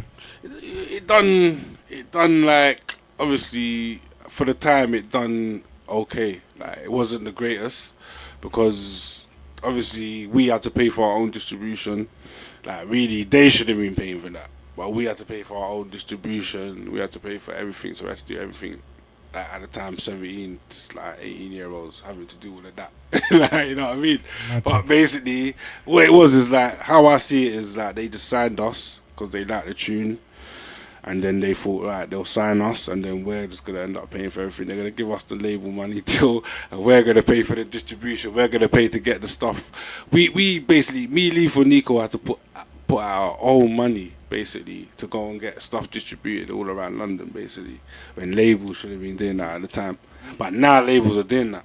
Speaker 2: It done like, obviously for the time it done okay. Like, it wasn't the greatest because obviously we had to pay for our own distribution. Like, really, they should have been paying for that, but we had to pay for our own distribution. We had to pay for everything, so we had to do everything. Like, at the time, 17, like 18-year-olds having to do all of that. Like, you know what I mean? But basically, what it was is like, how I see it is like they just signed us because they liked the tune, and then they thought, right, they'll sign us, and then we're just gonna end up paying for everything. They're gonna give us the label money till, and we're gonna pay for the distribution. We're gonna pay to get the stuff. We basically, me, Leaf, or Nico had to put our own money, basically, to go and get stuff distributed all around London, basically, when labels should have been doing that at the time. But now labels are doing that.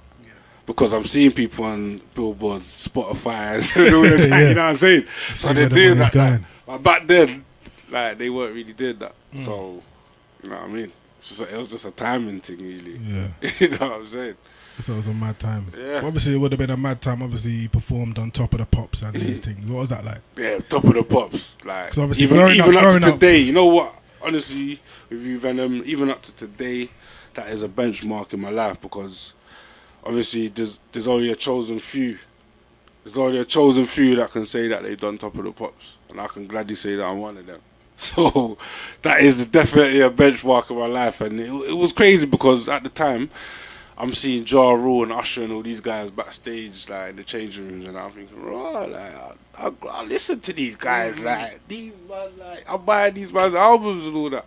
Speaker 2: Because I'm seeing people on billboards, Spotify, and all of that, you know what I'm saying? So they're doing that now. But back then, like, they weren't really doing that. So, you know what I mean? It was just a timing thing, really.
Speaker 3: Yeah.
Speaker 2: You know what I'm saying?
Speaker 3: So it was a mad time.
Speaker 2: Yeah.
Speaker 3: But obviously, it would have been a mad time. Obviously, you performed on Top of the Pops and these things. What was that like?
Speaker 2: Yeah, Top of the Pops. Like,
Speaker 3: obviously
Speaker 2: even up to today, you know what? Honestly, with you, Vennom, even up to today, that is a benchmark in my life because obviously there's only a chosen few. There's only a chosen few that can say that they've done Top of the Pops, and I can gladly say that I'm one of them. So that is definitely a benchmark in my life, and it was crazy because at the time I'm seeing Ja Rule and Usher and all these guys backstage, like in the changing rooms, and I'm thinking, right, like I listen to these guys, like these man, like I'm buying these man's albums and all that,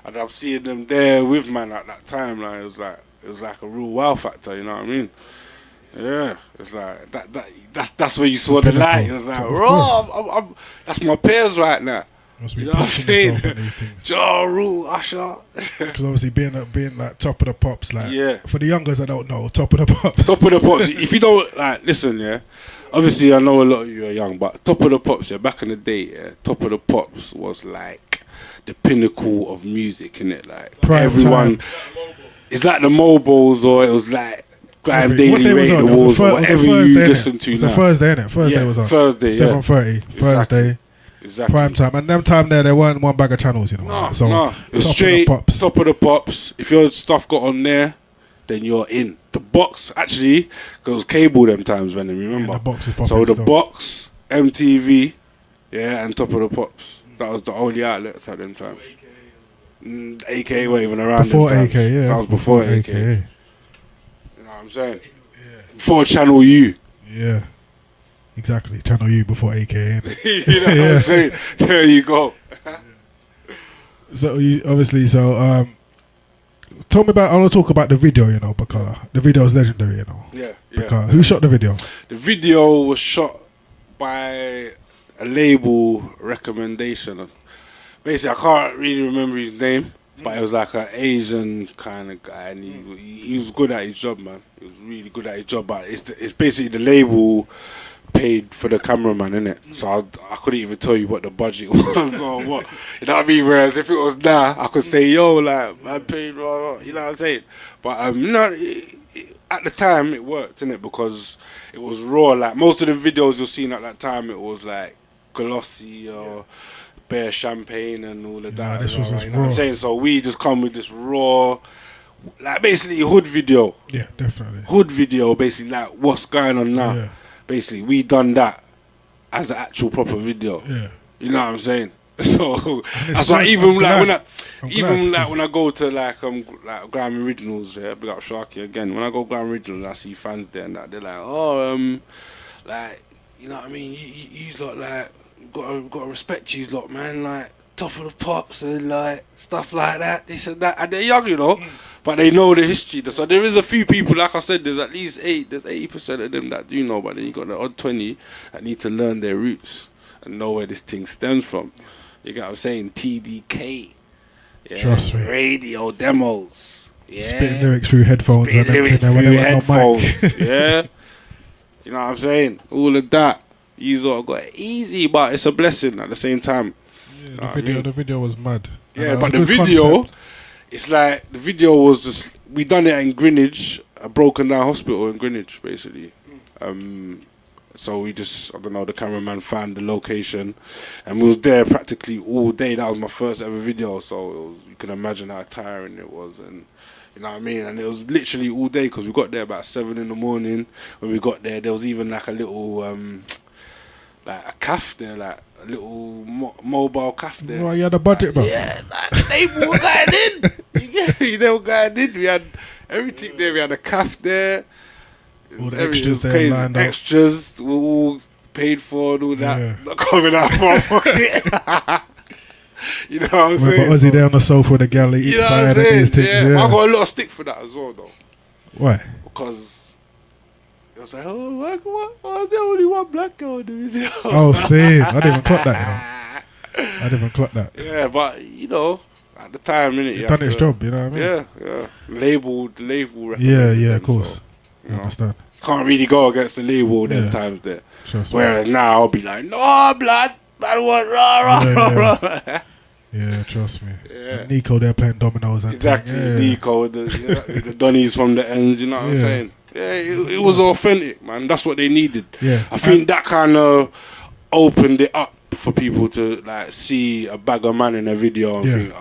Speaker 2: and I'm seeing them there with man at that time. Like it was like a real wow factor, you know what I mean? Yeah, it's like that's where you saw the light. It was like, I'm that's my peers right now. You know what I'm saying? Ja Rule, Usher.
Speaker 3: Because obviously being like Top of the Pops, like,
Speaker 2: yeah.
Speaker 3: For the youngers that don't know, Top of the Pops.
Speaker 2: Top of the Pops. If you don't, like, listen, yeah. Obviously, I know a lot of you are young, but Top of the Pops, yeah, back in the day, yeah, Top of the Pops was like the pinnacle of music, innit? Like,
Speaker 3: Prime
Speaker 2: everyone.
Speaker 3: time.
Speaker 2: It's like the mobiles, or it was like Grime Daily Radio Awards, or whatever you listen to now.
Speaker 3: It's a Thursday, innit? Thursday was on.
Speaker 2: Thursday,
Speaker 3: 7:30. Thursday.
Speaker 2: Exactly.
Speaker 3: Prime time. And them time there weren't one bag of channels, you know.
Speaker 2: No, it was straight Top of the Pops. If your stuff got on there, then you're in. The box, actually, because cable them times, when remember?
Speaker 3: Yeah, the box is popping.
Speaker 2: So the box, MTV, yeah, and Top of the Pops. That was the only outlets at them times. AKA weren't even around
Speaker 3: before
Speaker 2: them times.
Speaker 3: AK, yeah.
Speaker 2: That was before AK. You know what I'm saying?
Speaker 3: Yeah.
Speaker 2: Before Channel U.
Speaker 3: Yeah. Exactly. Channel U before AK.
Speaker 2: You know what I'm saying? There you go.
Speaker 3: So you obviously, tell me about. I want to talk about the video, you know, because the video is legendary, you know.
Speaker 2: Yeah.
Speaker 3: Because who shot the video?
Speaker 2: The video was shot by a label recommendation. Basically, I can't really remember his name, but it was like an Asian kind of guy, and he was good at his job, man. He was really good at his job, but it's basically the label paid for the cameraman, innit? So I couldn't even tell you what the budget was or what. You know what I mean? Whereas if it was now, I could say, yo, like, man paid, blah, blah, you know what I'm saying? But no, at the time it worked, innit? Because it was raw. Like most of the videos you're seeing at that time, it was like glossy or bare champagne and all of that.
Speaker 3: This was just
Speaker 2: you know what
Speaker 3: raw.
Speaker 2: I'm saying? So we just come with this raw, like basically hood video.
Speaker 3: Yeah, definitely.
Speaker 2: Hood video, basically like what's going on now.
Speaker 3: Yeah.
Speaker 2: Basically, we done that as an actual proper video.
Speaker 3: Yeah.
Speaker 2: You know what I'm saying? So that's
Speaker 3: good.
Speaker 2: why even
Speaker 3: I'm
Speaker 2: like
Speaker 3: glad.
Speaker 2: when I go to like Grime Originals, yeah, big up Sharky again. When I go Grime Originals, I see fans there and that they're like, oh, like, you know what I mean? You's lot like gotta respect you's lot, man. Like top of the pops and like stuff like that, this and that, and they're young, you know. But they know the history. So there is a few people, like I said, there's at least 80% of them that do know, but then you got the odd 20 that need to learn their roots and know where this thing stems from. You get what I'm saying? TDK. Yeah.
Speaker 3: Trust me.
Speaker 2: Radio demos. Yeah.
Speaker 3: Spitting lyrics through headphones
Speaker 2: Spitting
Speaker 3: and
Speaker 2: lyrics
Speaker 3: everything.
Speaker 2: through
Speaker 3: When
Speaker 2: headphones. Yeah. You know what I'm saying? All of that. You sort of got it easy, but it's a blessing at the same time.
Speaker 3: Yeah, the video was mad.
Speaker 2: Yeah,
Speaker 3: And
Speaker 2: but
Speaker 3: it
Speaker 2: the
Speaker 3: was a good
Speaker 2: video,
Speaker 3: concept.
Speaker 2: it's like the video was just we done it in Greenwich, a broken down hospital in Greenwich, basically. So we just, I don't know, the cameraman found the location, and we was there practically all day. That was my first ever video, so it was, you can imagine how tiring it was, and you know what I mean. And it was literally all day because we got there about 7 in the morning. When we got there was even like a little, like a calf there, like a little mobile calf there.
Speaker 3: Well, you had a budget, bro.
Speaker 2: Yeah, like, the label was going in. You get me? They were going in. We had everything there. We had a calf there.
Speaker 3: All the
Speaker 2: Everything
Speaker 3: extras
Speaker 2: was
Speaker 3: there
Speaker 2: crazy.
Speaker 3: lined up.
Speaker 2: Extras were all paid for and all that.
Speaker 3: Yeah.
Speaker 2: Not coming out of my pocket. You know what I'm
Speaker 3: We've
Speaker 2: saying?
Speaker 3: got Ozzie there on the sofa with the galley each
Speaker 2: You know what
Speaker 3: side
Speaker 2: I'm
Speaker 3: of these
Speaker 2: saying?
Speaker 3: things.
Speaker 2: Yeah.
Speaker 3: Yeah.
Speaker 2: I got a lot of stick for that as well, though.
Speaker 3: Why?
Speaker 2: Because it was like, oh, why is there only one black girl in the video?
Speaker 3: Oh, see, I didn't even clock that. I didn't even clock that.
Speaker 2: Yeah, but you know, at the time, innit,
Speaker 3: It's done its job. You know what I mean?
Speaker 2: Yeah. Label record.
Speaker 3: Yeah, of course.
Speaker 2: So,
Speaker 3: I understand.
Speaker 2: can't really go against the label them
Speaker 3: Yeah.
Speaker 2: times there.
Speaker 3: Trust me.
Speaker 2: Whereas now I'll be like, no, blood, I don't want rah.
Speaker 3: Yeah, trust me.
Speaker 2: Yeah.
Speaker 3: And Nico there playing dominoes and
Speaker 2: Exactly,
Speaker 3: thing. Yeah.
Speaker 2: Nico, the Donnies from the ends, you know what I'm
Speaker 3: Yeah.
Speaker 2: saying? Yeah, it was authentic, man. That's what they needed.
Speaker 3: Yeah.
Speaker 2: I think that kind of opened it up for people to like see a bag of man in a video and
Speaker 3: Yeah.
Speaker 2: think,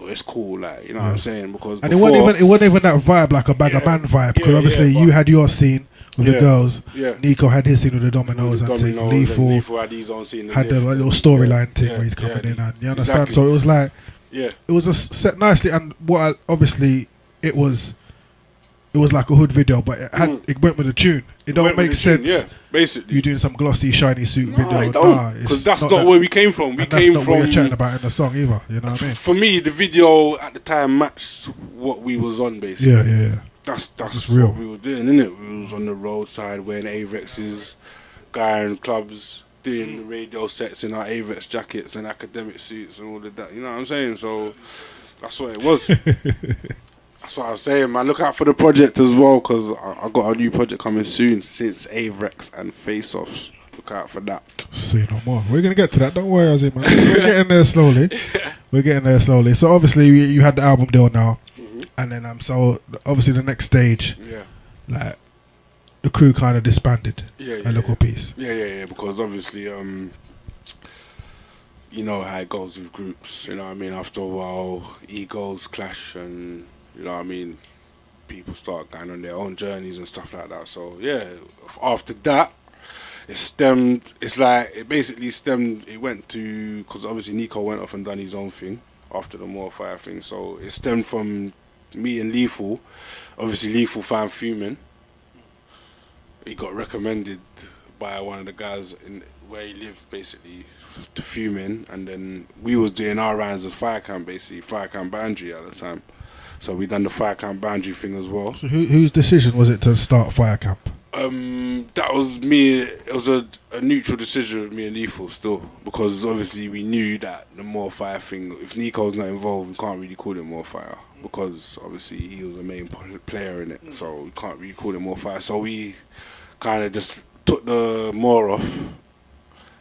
Speaker 2: it's cool, like, you know what I'm saying? Because
Speaker 3: And
Speaker 2: before,
Speaker 3: it wasn't even that vibe, like a bag of man vibe, because
Speaker 2: Yeah,
Speaker 3: obviously
Speaker 2: yeah,
Speaker 3: you
Speaker 2: but-
Speaker 3: had your scene with the
Speaker 2: Yeah.
Speaker 3: girls.
Speaker 2: Yeah.
Speaker 3: Nico had his scene with the dominoes and thing. Lethal
Speaker 2: had his own scene.
Speaker 3: had the little storyline thing where he's coming in, and you understand.
Speaker 2: Exactly.
Speaker 3: So it was like
Speaker 2: Yeah.
Speaker 3: it was just set nicely, and obviously it was like a hood video, but it went with a tune. It don't
Speaker 2: Went with
Speaker 3: make
Speaker 2: the tune,
Speaker 3: sense.
Speaker 2: Yeah, basically.
Speaker 3: You doing some glossy, shiny suit
Speaker 2: No,
Speaker 3: video?
Speaker 2: I don't,
Speaker 3: it's
Speaker 2: because that's not
Speaker 3: that-
Speaker 2: where we came from. We
Speaker 3: and that's
Speaker 2: came
Speaker 3: not
Speaker 2: from.
Speaker 3: what you're chatting about in the song either. You know what I mean?
Speaker 2: For me, the video at the time matched what we was on, basically.
Speaker 3: Yeah.
Speaker 2: That's
Speaker 3: It's real.
Speaker 2: what we were doing, innit? We was on the roadside wearing Avrexes, going clubs, doing the radio sets in our Avrex jackets and academic suits and all of that. You know what I'm saying? So that's what it was. That's what I was saying, man. Look out for the project as well, because I got a new project coming soon since Avrex and Face Offs. Look out for that.
Speaker 3: See no more. We're gonna get to that. Don't worry, Ozzie, man. We're getting there slowly. We're getting there slowly. So obviously you had the album deal now, and then so obviously the next stage,
Speaker 2: Yeah.
Speaker 3: like the crew kind of disbanded.
Speaker 2: Yeah,
Speaker 3: A little piece.
Speaker 2: Yeah, because obviously, you know how it goes with groups, you know what I mean? After a while, egos clash and, you know what I mean, people start going on their own journeys and stuff like that. So, yeah, after that, it went to, because obviously Nico went off and done his own thing after the MOREFIRE thing. So, it stemmed from me and Lethal. Obviously, Lethal found Fuming. He got recommended by one of the guys in where he lived, basically, to Fuming, and then we was doing our rounds as Fire Camp, basically, Fire Camp Boundary at the time. So we done the Fire Camp Boundary thing as well.
Speaker 3: So whose decision was it to start Fire Camp?
Speaker 2: That was me. It was a neutral decision with me and Lethal still, because obviously we knew that the MOREFIRE thing, if Nico's not involved, we can't really call it MOREFIRE, because obviously he was the main player in it, so we can't really call it MOREFIRE. So we kind of just took the more off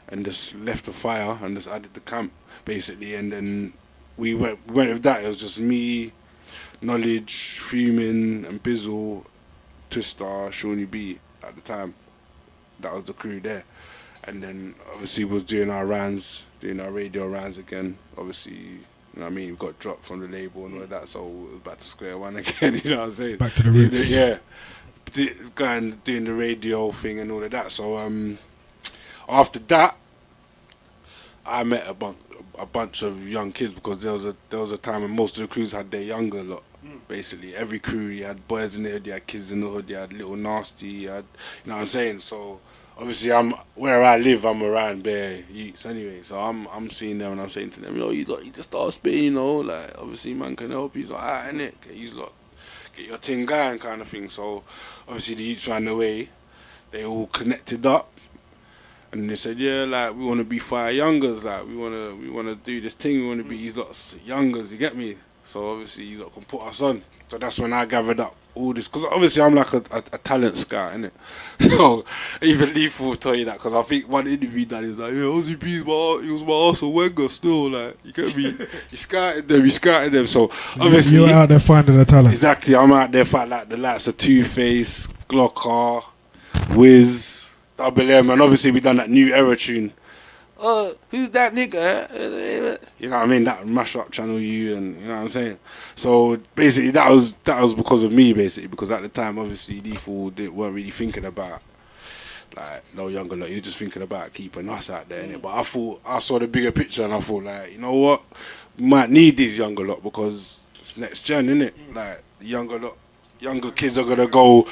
Speaker 2: and just left the fire and just added the camp basically, and then we went with that. It was just me, Knowledge, Fuming, and Bizzle, Twister, Shawnee B at the time. That was the crew there, and then obviously we was doing our radio rounds again. Obviously, you know what I mean, we got dropped from the label and all that, so we was back to square one again. You know what I'm saying?
Speaker 3: Back to the roots.
Speaker 2: Yeah, going doing the radio thing and all of that. So after that, I met a bunch of young kids, because there was a time when most of the crews had their younger lot. Basically, every crew, you had boys in the hood, you had kids in the hood, you had Little Nasty, you had, you know what I'm saying? So obviously, where I live, I'm around bare youths anyway. So I'm seeing them and I'm saying to them, you just start spitting, you know, like obviously man can help you. So alright, innit, get your thing going, kind of thing. So obviously the youths ran away, they all connected up. And they said, yeah, like, we want to be fire youngers, like, we want to do this thing, we want to be these lots youngers, you get me? So obviously, you lot can put us on. So that's when I gathered up all this, because obviously I'm like a talent scout, innit? So even Lethal will tell you that, because I think one interview that is like, yeah, Ozzie B he was my Arsenal Wenger still, like, you get me? He scouted them, so obviously...
Speaker 3: You're out there finding the talent.
Speaker 2: Exactly, I'm out there fighting like the likes of Two-Face, Glocker, Wiz, Double M, and obviously we done that new era tune. Who's that nigga? You know what I mean? That mash up Channel U, and you know what I'm saying. So basically, that was because of me, basically, because at the time, obviously, Lethal weren't really thinking about like no younger lot. He was just thinking about keeping us out there, innit? But I saw the bigger picture, and I thought, like, you know what, we might need these younger lot, because it's next gen, innit? Like the younger kids are gonna go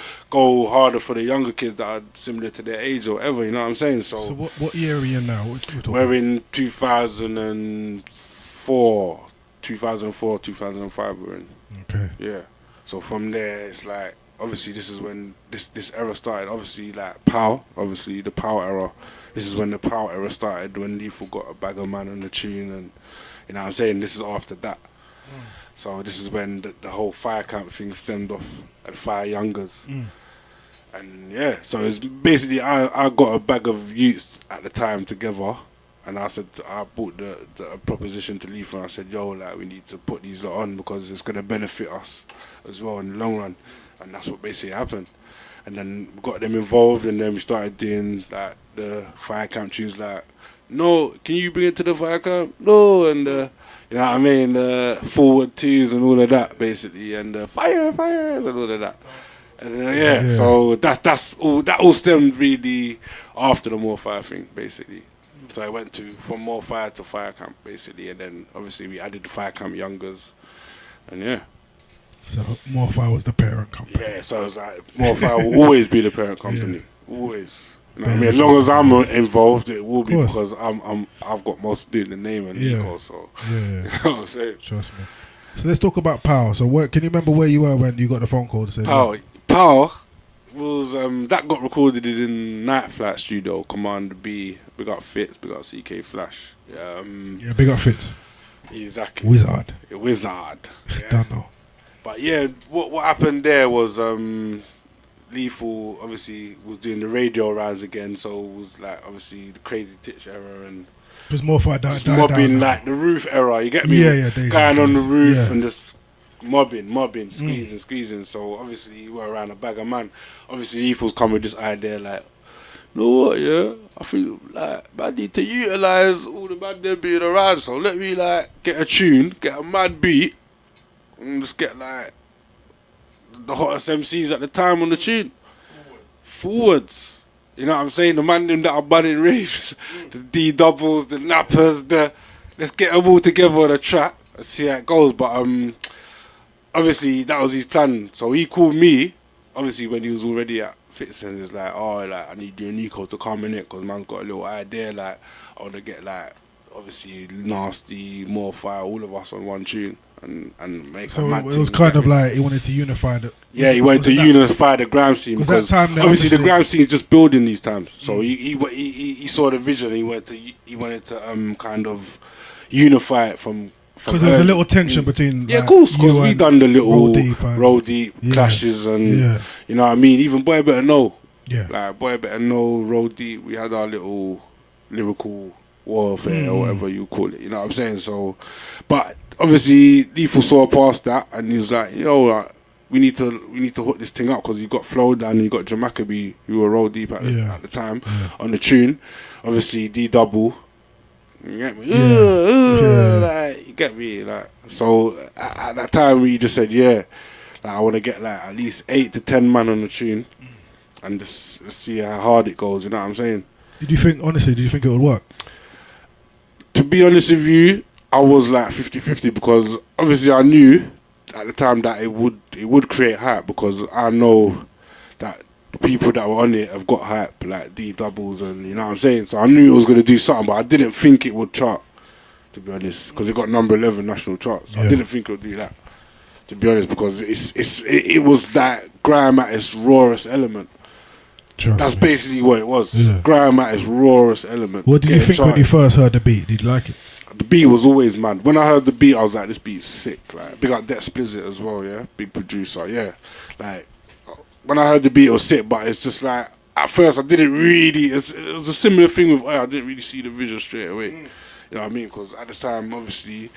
Speaker 2: harder for the younger kids that are similar to their age or whatever, you know what I'm saying? So
Speaker 3: what year are you in now?
Speaker 2: We're in 2004, 2005 we're in.
Speaker 3: Okay.
Speaker 2: Yeah. So from there, it's like, obviously this is when this era started. Obviously, like Pow, obviously the Pow era. This is when the Pow era started, when Lethal got a bag of man on the tune, and you know what I'm saying? This is after that. So this is when the whole fire camp thing stemmed off at Fire Youngers. And yeah, so it's basically I got a bag of youths at the time together, and I brought the proposition to Lethal, and I said, yo, like, we need to put these lot on, because it's going to benefit us as well in the long run. And that's what basically happened. And then we got them involved, and then we started doing like the fire camp tunes, like, no, can you bring it to the fire camp? No, and you know what I mean, forward twos and all of that, basically, and fire, and all of that. And yeah, so that's all. That all stemmed really after the MOREFIRE thing, basically. So I went from MOREFIRE to fire camp, basically, and then obviously we added the fire camp youngers, and yeah.
Speaker 3: So MOREFIRE was the parent company.
Speaker 2: Yeah, so it's like MOREFIRE will always be the parent company, always. You know what I mean? As long as I'm involved, it will be, because I've got most to do in the name and Nico, so you know what I'm saying?
Speaker 3: Trust me. So let's talk about Power. So can you remember where you were when you got the phone call to say
Speaker 2: Power was that got recorded in Night Flight Studio, Commander B, big up Fitz, big up CK Flash.
Speaker 3: Yeah, big up Fitz.
Speaker 2: Exactly.
Speaker 3: Wizard.
Speaker 2: Yeah.
Speaker 3: Don't know.
Speaker 2: But yeah, what happened there was Lethal obviously was doing the radio rounds again, so it was like obviously the Crazy Titch era, and
Speaker 3: because MOREFIRE died
Speaker 2: mobbing,
Speaker 3: down,
Speaker 2: like the roof era, you get me? Going on the roof and just mobbing, squeezing. So obviously we're around a bag of man. Obviously Lethal's come with this idea like, you know what, yeah, I feel like I need to utilise all the man there being around, so let me like get a tune, get a mad beat, and just get like the hottest MCs at the time on the tune. Forwards. You know what I'm saying? The man them that are bunning raves, the D doubles, the nappers, let's get them all together on a track and see how it goes. But obviously that was his plan. So he called me, obviously when he was already at Fitz, and he's like, oh, like, I need you and Nico to come in it, because man's got a little idea, like, I want to get like obviously Nasty, MOREFIRE, all of us on one tune. And make
Speaker 3: so
Speaker 2: a mad
Speaker 3: it was kind of like he wanted to unify the.
Speaker 2: Yeah, he wanted to unify the gram scene, because
Speaker 3: that time
Speaker 2: obviously the gram scene is just building these times. So he saw the vision. He wanted to kind of unify it from.
Speaker 3: Because there was a little tension between.
Speaker 2: Yeah, of course, because we done the little roll deep clashes, and you know what I mean. Even Boy Better Know.
Speaker 3: Yeah.
Speaker 2: Like Boy Better Know, Roll Deep, we had our little lyrical warfare or whatever you call it. You know what I'm saying? So, but obviously Lethal saw past that and he was like, yo, we need to hook this thing up because you got Flow Down and you got Jamaica who were Roll Deep at the time on the tune. Obviously D Double. You get me? Like, you get me? Like, so at that time we just said, like, I want to get like at least 8 to 10 man on the tune and just see how hard it goes. You know what I'm saying?
Speaker 3: Did you think it would work?
Speaker 2: To be honest with you, I was like 50-50 because obviously I knew at the time that it would create hype because I know that the people that were on it have got hype, like D Doubles and you know what I'm saying. So I knew it was going to do something, but I didn't think it would chart, to be honest, because it got number 11 national charts. So I didn't think it would do that, to be honest, because it was that grime at its rawest element. That's basically what it was. Grime at its rawest element.
Speaker 3: What did you think when you first heard the beat? Did you like it?
Speaker 2: The beat was always mad. When I heard the beat, I was like, this beat's sick. Like, big up Dex Blizzard as well, yeah? Big producer, yeah. Like, when I heard the beat, it was sick, but it's just like, at first I didn't really, it was a similar thing with, I didn't really see the visual straight away. You know what I mean? Because at this time, obviously,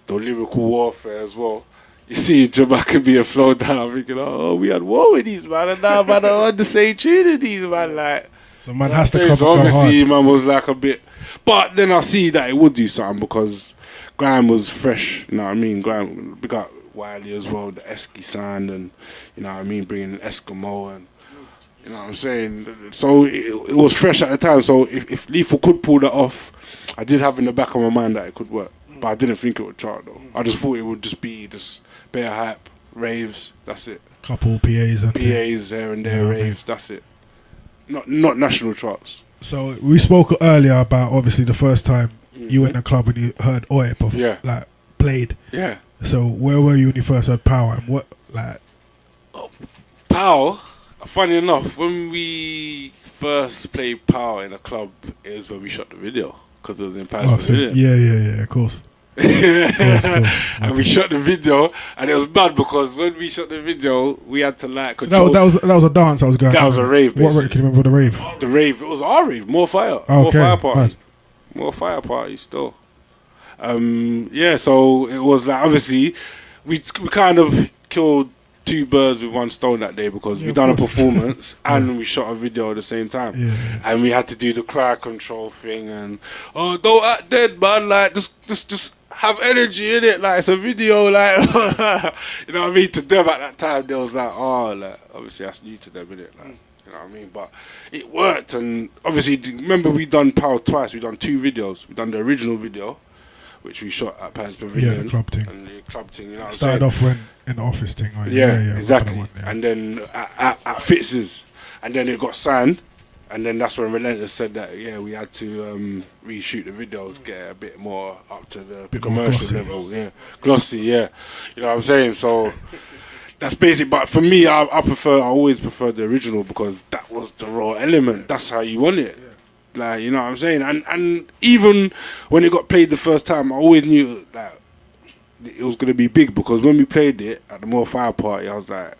Speaker 2: the lyrical warfare as well. You see Jamaica being Flow Down, I'm thinking, oh, we had war with these, man, and now man are on the same tune with these, man, like.
Speaker 3: So man has to come
Speaker 2: so obviously, man was like a bit, but then I see that it would do something because grime was fresh, you know what I mean? Grime, we got Wiley as well, the Esky sound, and you know what I mean, bringing Eskimo, and you know what I'm saying? So it was fresh at the time, so if Lethal could pull that off, I did have in the back of my mind that it could work, but I didn't think it would chart though. I just thought it would just be just better hype, raves, that's it.
Speaker 3: Couple PAs and
Speaker 2: PAs here and there, raves, that's it. Not national charts.
Speaker 3: So we spoke earlier about obviously the first time you went in a club and you heard Oi like played.
Speaker 2: Yeah.
Speaker 3: So where were you when you first heard Power and what like?
Speaker 2: Power. Funny enough, when we first played Power in a club, it was when we shot the video because it was in Paris.
Speaker 3: Yeah, of course.
Speaker 2: And we shot the video, and it was bad because when we shot the video, we had to like control.
Speaker 3: So that was a dance I was going.
Speaker 2: That was a rave.
Speaker 3: Basically. What rave? Can you remember the rave?
Speaker 2: The rave. It was our rave. More Fire. More Fire party. More Fire party still. Yeah. So it was like obviously we kind of killed 2 birds with 1 stone that day because we done a performance and we shot a video at the same time, and we had to do the crowd control thing and don't act dead, man. Like just have energy in it. Like it's a video. Like you know what I mean. To them at that time, they was like, like obviously that's new to them, innit? Like you know what I mean. But it worked, and obviously remember we done Power twice. We done 2 videos. We done the original video, which we shot at Paris Pavilion.
Speaker 3: The club thing.
Speaker 2: And the club thing, you know what I'm
Speaker 3: saying? Started off when in the office thing, right? Yeah,
Speaker 2: exactly. And then at Fitz's, and then it got signed, and then that's when Relentless said that, we had to reshoot the videos, get a bit more up to the commercial level. Yeah, glossy, yeah. You know what I'm saying? So that's basic, but for me, I always prefer the original because that was the raw element. That's how you want it. Like, you know what I'm saying? And even when it got played the first time, I always knew that it was going to be big because when we played it at the More Fire party, I was like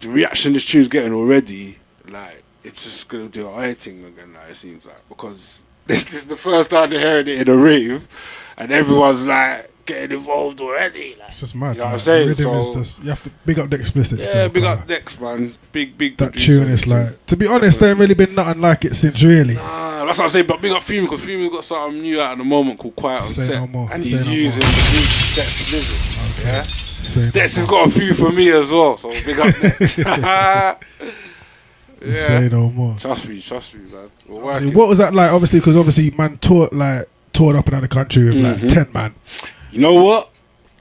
Speaker 2: the reaction this tune's getting already, like, it's just going to do a thing again, like, it seems like, because this is the first time they're hearing it in a rave, and everyone's like getting involved already. Like,
Speaker 3: it's just mad.
Speaker 2: You know what I'm saying?
Speaker 3: So, you have to big up the explicit.
Speaker 2: Yeah, big up Dex, man. Big
Speaker 3: that tune is like, to be honest, there ain't really been nothing like it since really.
Speaker 2: Nah, that's what I'm saying. But big up Fume because Fume's got something new out at the moment called Quiet on Set, and he's using the beat Dex Blizzard. Okay. Yeah, Dex has got a few for me as well. So big up Dex. Yeah.
Speaker 3: Say no more.
Speaker 2: Trust me, man.
Speaker 3: What was that like? Obviously, man toured up another country with like 10 man.
Speaker 2: You know what?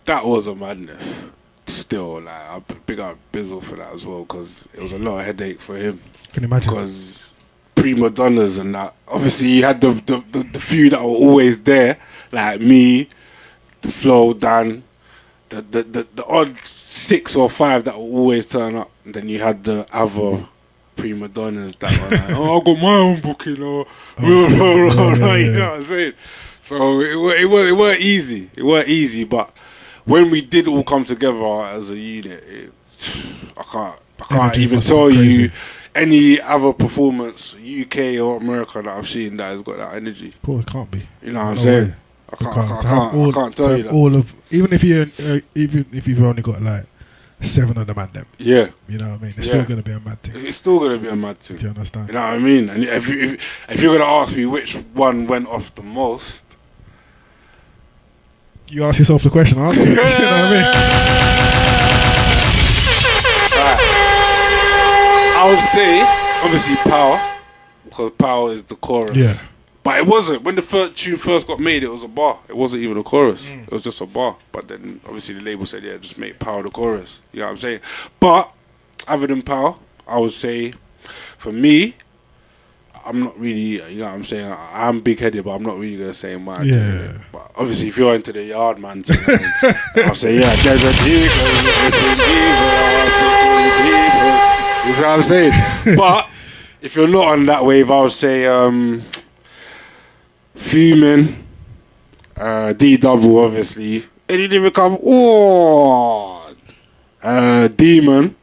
Speaker 2: That was a madness. Still, like, I big up Bizzle for that as well because it was a lot of headache for him.
Speaker 3: Can you imagine?
Speaker 2: Because prima donnas and that. Obviously, you had the few that were always there, like me, the Flow, Dan, the odd 6 or 5 that will always turn up. And then you had the other prima donnas that were like, I got my own booking, or you know what I'm saying? So it weren't easy. It weren't easy, but when we did all come together as a unit, I can't even tell you. any other performance, UK or America, that I've seen that has got that energy.
Speaker 3: Of course, it can't be.
Speaker 2: You know what I'm
Speaker 3: No
Speaker 2: saying?
Speaker 3: way.
Speaker 2: I can't tell you that.
Speaker 3: All of, even if you've only got like 7 of them at them.
Speaker 2: Yeah.
Speaker 3: You know what I mean? It's still gonna be a mad thing.
Speaker 2: It's still gonna be a mad thing.
Speaker 3: Do you understand?
Speaker 2: You know what I mean? And if you're gonna ask me which one went off the most,
Speaker 3: you ask yourself the question, aren't you? You know what I mean?
Speaker 2: I would say obviously Power, because Power is the chorus.
Speaker 3: Yeah.
Speaker 2: But it wasn't. When the tune first got made, it was a bar. It wasn't even a chorus. It was just a bar. But then, obviously, the label said, yeah, just make Power the chorus. You know what I'm saying? But, other than Power, I would say, for me, I'm not really, you know what I'm saying? I'm big-headed, but I'm not really going to say mine.
Speaker 3: Yeah.
Speaker 2: But, obviously, if you're into the yard, man, I'll say, yeah, there's a people. You know what I'm saying? But, if you're not on that wave, I would say, Fuming, D-Double, obviously. And he didn't become, Demon.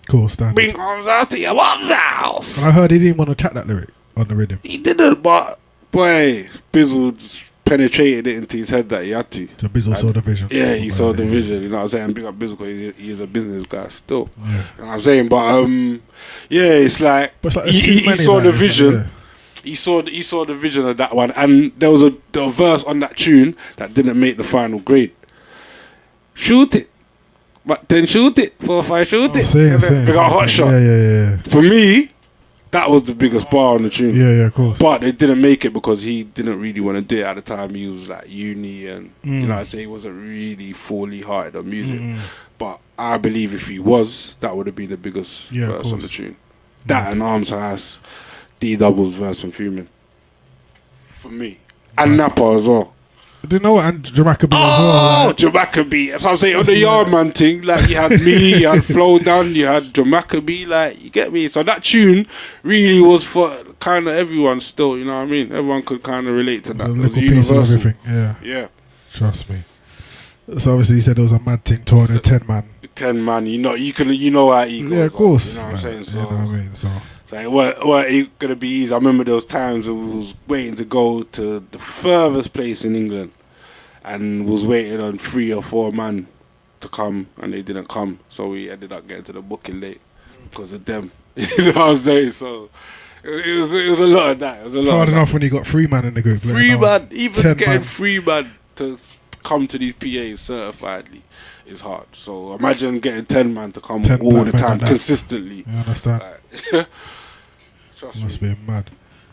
Speaker 3: Cool, standard.
Speaker 2: Bring arms out to your mom's house.
Speaker 3: And I heard he didn't want to chat that lyric on the rhythm.
Speaker 2: He didn't, but, boy, Bizzle just penetrated it into his head that he had to.
Speaker 3: So Bizzle saw the vision.
Speaker 2: Yeah, he saw the vision, you know what I'm saying? Big up Bizzle because he's a business guy still.
Speaker 3: Yeah.
Speaker 2: You know what I'm saying? But, yeah, it's like,
Speaker 3: But it's like
Speaker 2: he saw the vision.
Speaker 3: Like,
Speaker 2: He saw the vision of that one, and there was a verse on that tune that didn't make the final grade. Shoot it, but then shoot it. 4 or 5, shoot it. Big up Hot Shot.
Speaker 3: Yeah.
Speaker 2: For me, that was the biggest bar on the tune.
Speaker 3: Yeah, of course.
Speaker 2: But they didn't make it because he didn't really want to do it at the time. He was like uni, and you know, I say he wasn't really fully hearted on music. But I believe if he was, that would have been the biggest verse on the tune. That and Arms House. D-Double's verse and Fuming. For me. And Napa as well.
Speaker 3: I didn't know, and Jamaica beat as well.
Speaker 2: Oh,
Speaker 3: Like,
Speaker 2: Jamaica beat. That's what I'm saying. On the Yardman thing, like you had me, you had Flow Down, you had Jamaica beat, like, you get me? So that tune really was for kind of everyone still, you know what I mean? Everyone could kind of relate to that.
Speaker 3: a
Speaker 2: It was
Speaker 3: little piece of
Speaker 2: universal.
Speaker 3: everything. Yeah.
Speaker 2: Yeah.
Speaker 3: Trust me. So obviously he said there was a mad thing torn in 10 man.
Speaker 2: 10 man, you know how he goes.
Speaker 3: Yeah, of course.
Speaker 2: You know what I'm saying? So,
Speaker 3: you know what I mean? So
Speaker 2: it weren't gonna be easy. I remember those times when we was waiting to go to the furthest place in England, and was waiting on 3 or 4 man to come, and they didn't come. So we ended up getting to the booking late because of them. You know what I'm saying? So it was a lot of that. It was a lot.
Speaker 3: hard
Speaker 2: of
Speaker 3: enough
Speaker 2: that.
Speaker 3: when you got 3 man in the group.
Speaker 2: 3 man, even
Speaker 3: 10
Speaker 2: getting
Speaker 3: man.
Speaker 2: 3 man to come to these PAs certifiedly is hard. So imagine getting 10 man to come
Speaker 3: 10
Speaker 2: all
Speaker 3: man
Speaker 2: the
Speaker 3: men
Speaker 2: time
Speaker 3: and that.
Speaker 2: consistently.
Speaker 3: You understand?
Speaker 2: Like, trust
Speaker 3: Must
Speaker 2: me.
Speaker 3: be mad.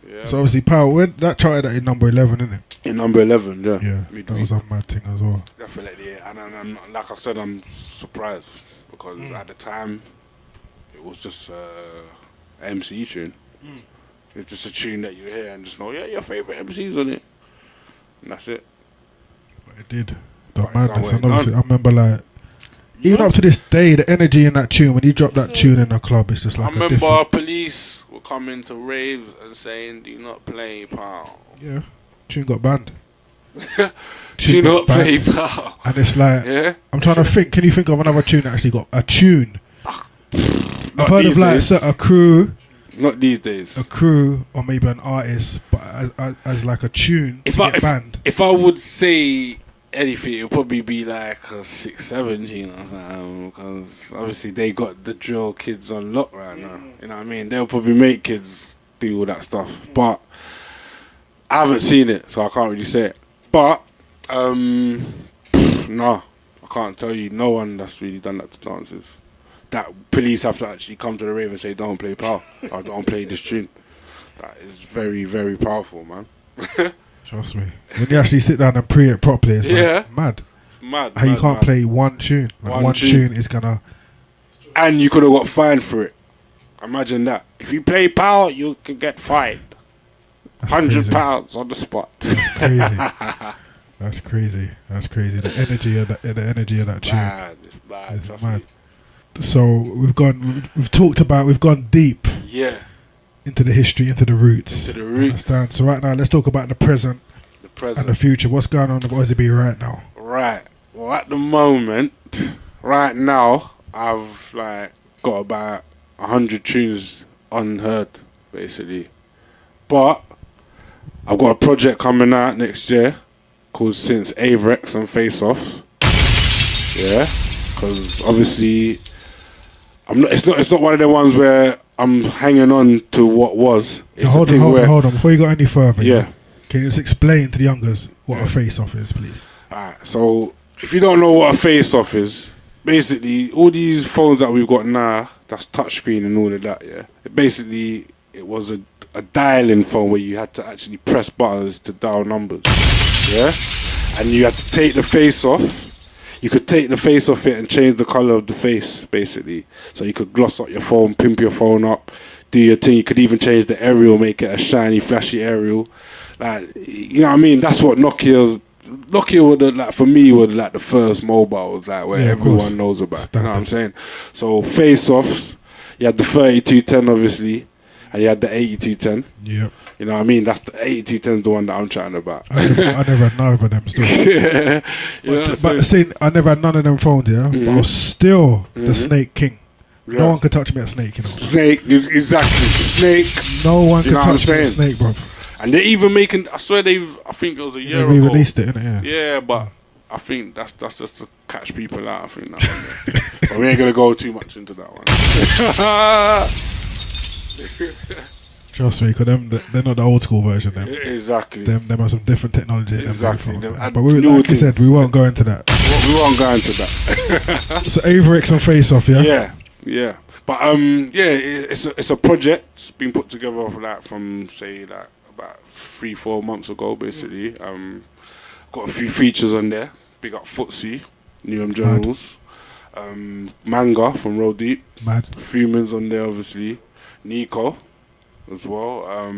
Speaker 2: Yeah.
Speaker 3: So obviously Power, that charted at number 11, isn't it?
Speaker 2: In number 11, yeah.
Speaker 3: Yeah,
Speaker 2: Midweek.
Speaker 3: that was a mad thing as well.
Speaker 2: Definitely, yeah. And I'm not, like I said, I'm surprised because at the time it was just MC tune. It's just a tune that you hear and just know, yeah, your favourite MC's on it. And that's it.
Speaker 3: But it did. The
Speaker 2: But
Speaker 3: madness.
Speaker 2: it
Speaker 3: And
Speaker 2: went
Speaker 3: obviously I remember like, even up to this day, the energy in that tune, when you drop that tune in the club, it's just like
Speaker 2: I
Speaker 3: a
Speaker 2: remember
Speaker 3: different...
Speaker 2: police were coming to raves and saying, do not play pal.
Speaker 3: Yeah. Tune got banned.
Speaker 2: Do not
Speaker 3: got
Speaker 2: play
Speaker 3: banned.
Speaker 2: pal.
Speaker 3: And it's like,
Speaker 2: Yeah?
Speaker 3: I'm trying to think, can you think of another tune that actually got a tune? I've heard
Speaker 2: these
Speaker 3: of like
Speaker 2: days.
Speaker 3: a crew,
Speaker 2: Not these days.
Speaker 3: or maybe an artist, but as like a tune
Speaker 2: If
Speaker 3: to
Speaker 2: I,
Speaker 3: get banned.
Speaker 2: if I would say anything, it would probably be like a 6-7 tune or something, because obviously they got the drill kids on lock right now. You know what I mean? They'll probably make kids do all that stuff, but I haven't seen it, so I can't really say it. But no, I can't tell you no one that's really done that to dances. That police have to actually come to the rave and say, don't play power, or don't play this tune. That is very, very powerful, man.
Speaker 3: Trust me. When you actually sit down and pre it properly, it's like mad.
Speaker 2: Mad.
Speaker 3: How you
Speaker 2: mad,
Speaker 3: can't
Speaker 2: mad.
Speaker 3: play one tune. Like one tune is gonna...
Speaker 2: And you could have got fined for it. Imagine that. If you play power, you could get fined. £100 on the spot.
Speaker 3: That's crazy. That's crazy. The energy of that tune.
Speaker 2: Mad, it's mad.
Speaker 3: It's
Speaker 2: Trust
Speaker 3: mad.
Speaker 2: me.
Speaker 3: So we've talked about, we've gone deep
Speaker 2: Yeah,
Speaker 3: into the history, into the roots.
Speaker 2: to the roots.
Speaker 3: Understand? So right now, let's talk about the present
Speaker 2: The
Speaker 3: and
Speaker 2: present.
Speaker 3: the future. What's going on with Ozzie right now?
Speaker 2: Right. Well, at the moment, right now, I've like got about 100 tunes unheard, basically. But I've got a project coming out next year called Since Averex and Face Offs. Yeah, because obviously it's not one of the ones where I'm hanging on to what was. It's
Speaker 3: hold on. Before you go any further,
Speaker 2: yeah.
Speaker 3: Can you just explain to the youngers what a face off is, please?
Speaker 2: Alright, so if you don't know what a face off is, basically all these phones that we've got now, that's touchscreen and all of that, yeah. It was a dialing phone where you had to actually press buttons to dial numbers. Yeah? And you had to take the face off. You could take the face off it and change the colour of the face, basically. So you could gloss up your phone, pimp your phone up, do your thing. You could even change the aerial, make it a shiny, flashy aerial. Like, you know what I mean? That's what Nokia would, like, for me, was like the first mobiles, like, where everyone knows about. Standard. You know what I'm saying? So face-offs, you had the 3210, obviously, and you had the 8210.
Speaker 3: Yep.
Speaker 2: You know what I mean? That's the 8210's the one that I'm chatting about.
Speaker 3: I never had none of them still.
Speaker 2: Yeah.
Speaker 3: But see, I never had none of them phones, yeah? But I was still the Snake King. Yeah. No one could touch me at Snake, you know?
Speaker 2: Snake, exactly. Snake.
Speaker 3: No one could touch me at Snake, bro.
Speaker 2: And they're even making, I swear I think it was a year ago.
Speaker 3: They re-released it, innit?
Speaker 2: Yeah, but I think that's just to catch people out, I think. That one, but we ain't going to go too much into that one.
Speaker 3: Trust me, because they're not the old school version. Them.
Speaker 2: Exactly.
Speaker 3: Them have some different technology.
Speaker 2: Exactly.
Speaker 3: But like I said, we won't go into that.
Speaker 2: We won't go into that.
Speaker 3: So Averex and Face Off, yeah?
Speaker 2: Yeah. But it's a project. It's been put together from say like about 3-4 months ago, basically. Got a few features on there. Big up Footsie, Newham Generals, Manga from Roll Deep, Fumans on there, obviously, Nico as well.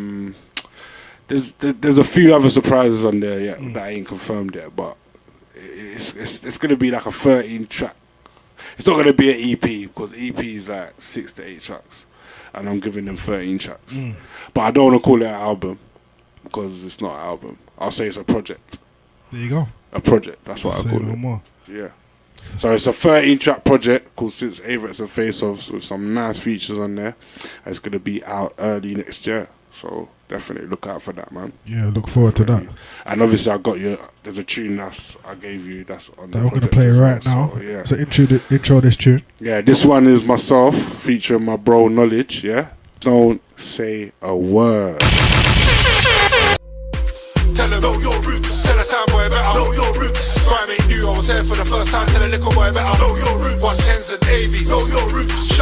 Speaker 2: There's a few other surprises on there, that ain't confirmed yet, but it's gonna be like a 13 track. It's not gonna be an EP because EP is like 6 to 8 tracks, and I'm giving them 13 tracks. But I don't want to call it an album because it's not an album. I'll say it's a project.
Speaker 3: There you go.
Speaker 2: A project. That's what I call it.
Speaker 3: More.
Speaker 2: Yeah. So it's a 13-track project called Since Averex and Face Offs with some nice features on there. It's gonna be out early next year. So definitely look out for that, man.
Speaker 3: Yeah, look forward to that.
Speaker 2: And obviously I got you. There's a tune I gave you that's on the
Speaker 3: I'm gonna play right now.
Speaker 2: So, yeah.
Speaker 3: So intro this tune.
Speaker 2: Yeah, this one is myself featuring my bro Knowledge. Yeah, don't say a word.
Speaker 1: Tell them know your roots. Tell the soundboy better know your roots. Grime ain't new. I was here for the first time. Tell the little boy better know your roots. 110s and AVs know your roots.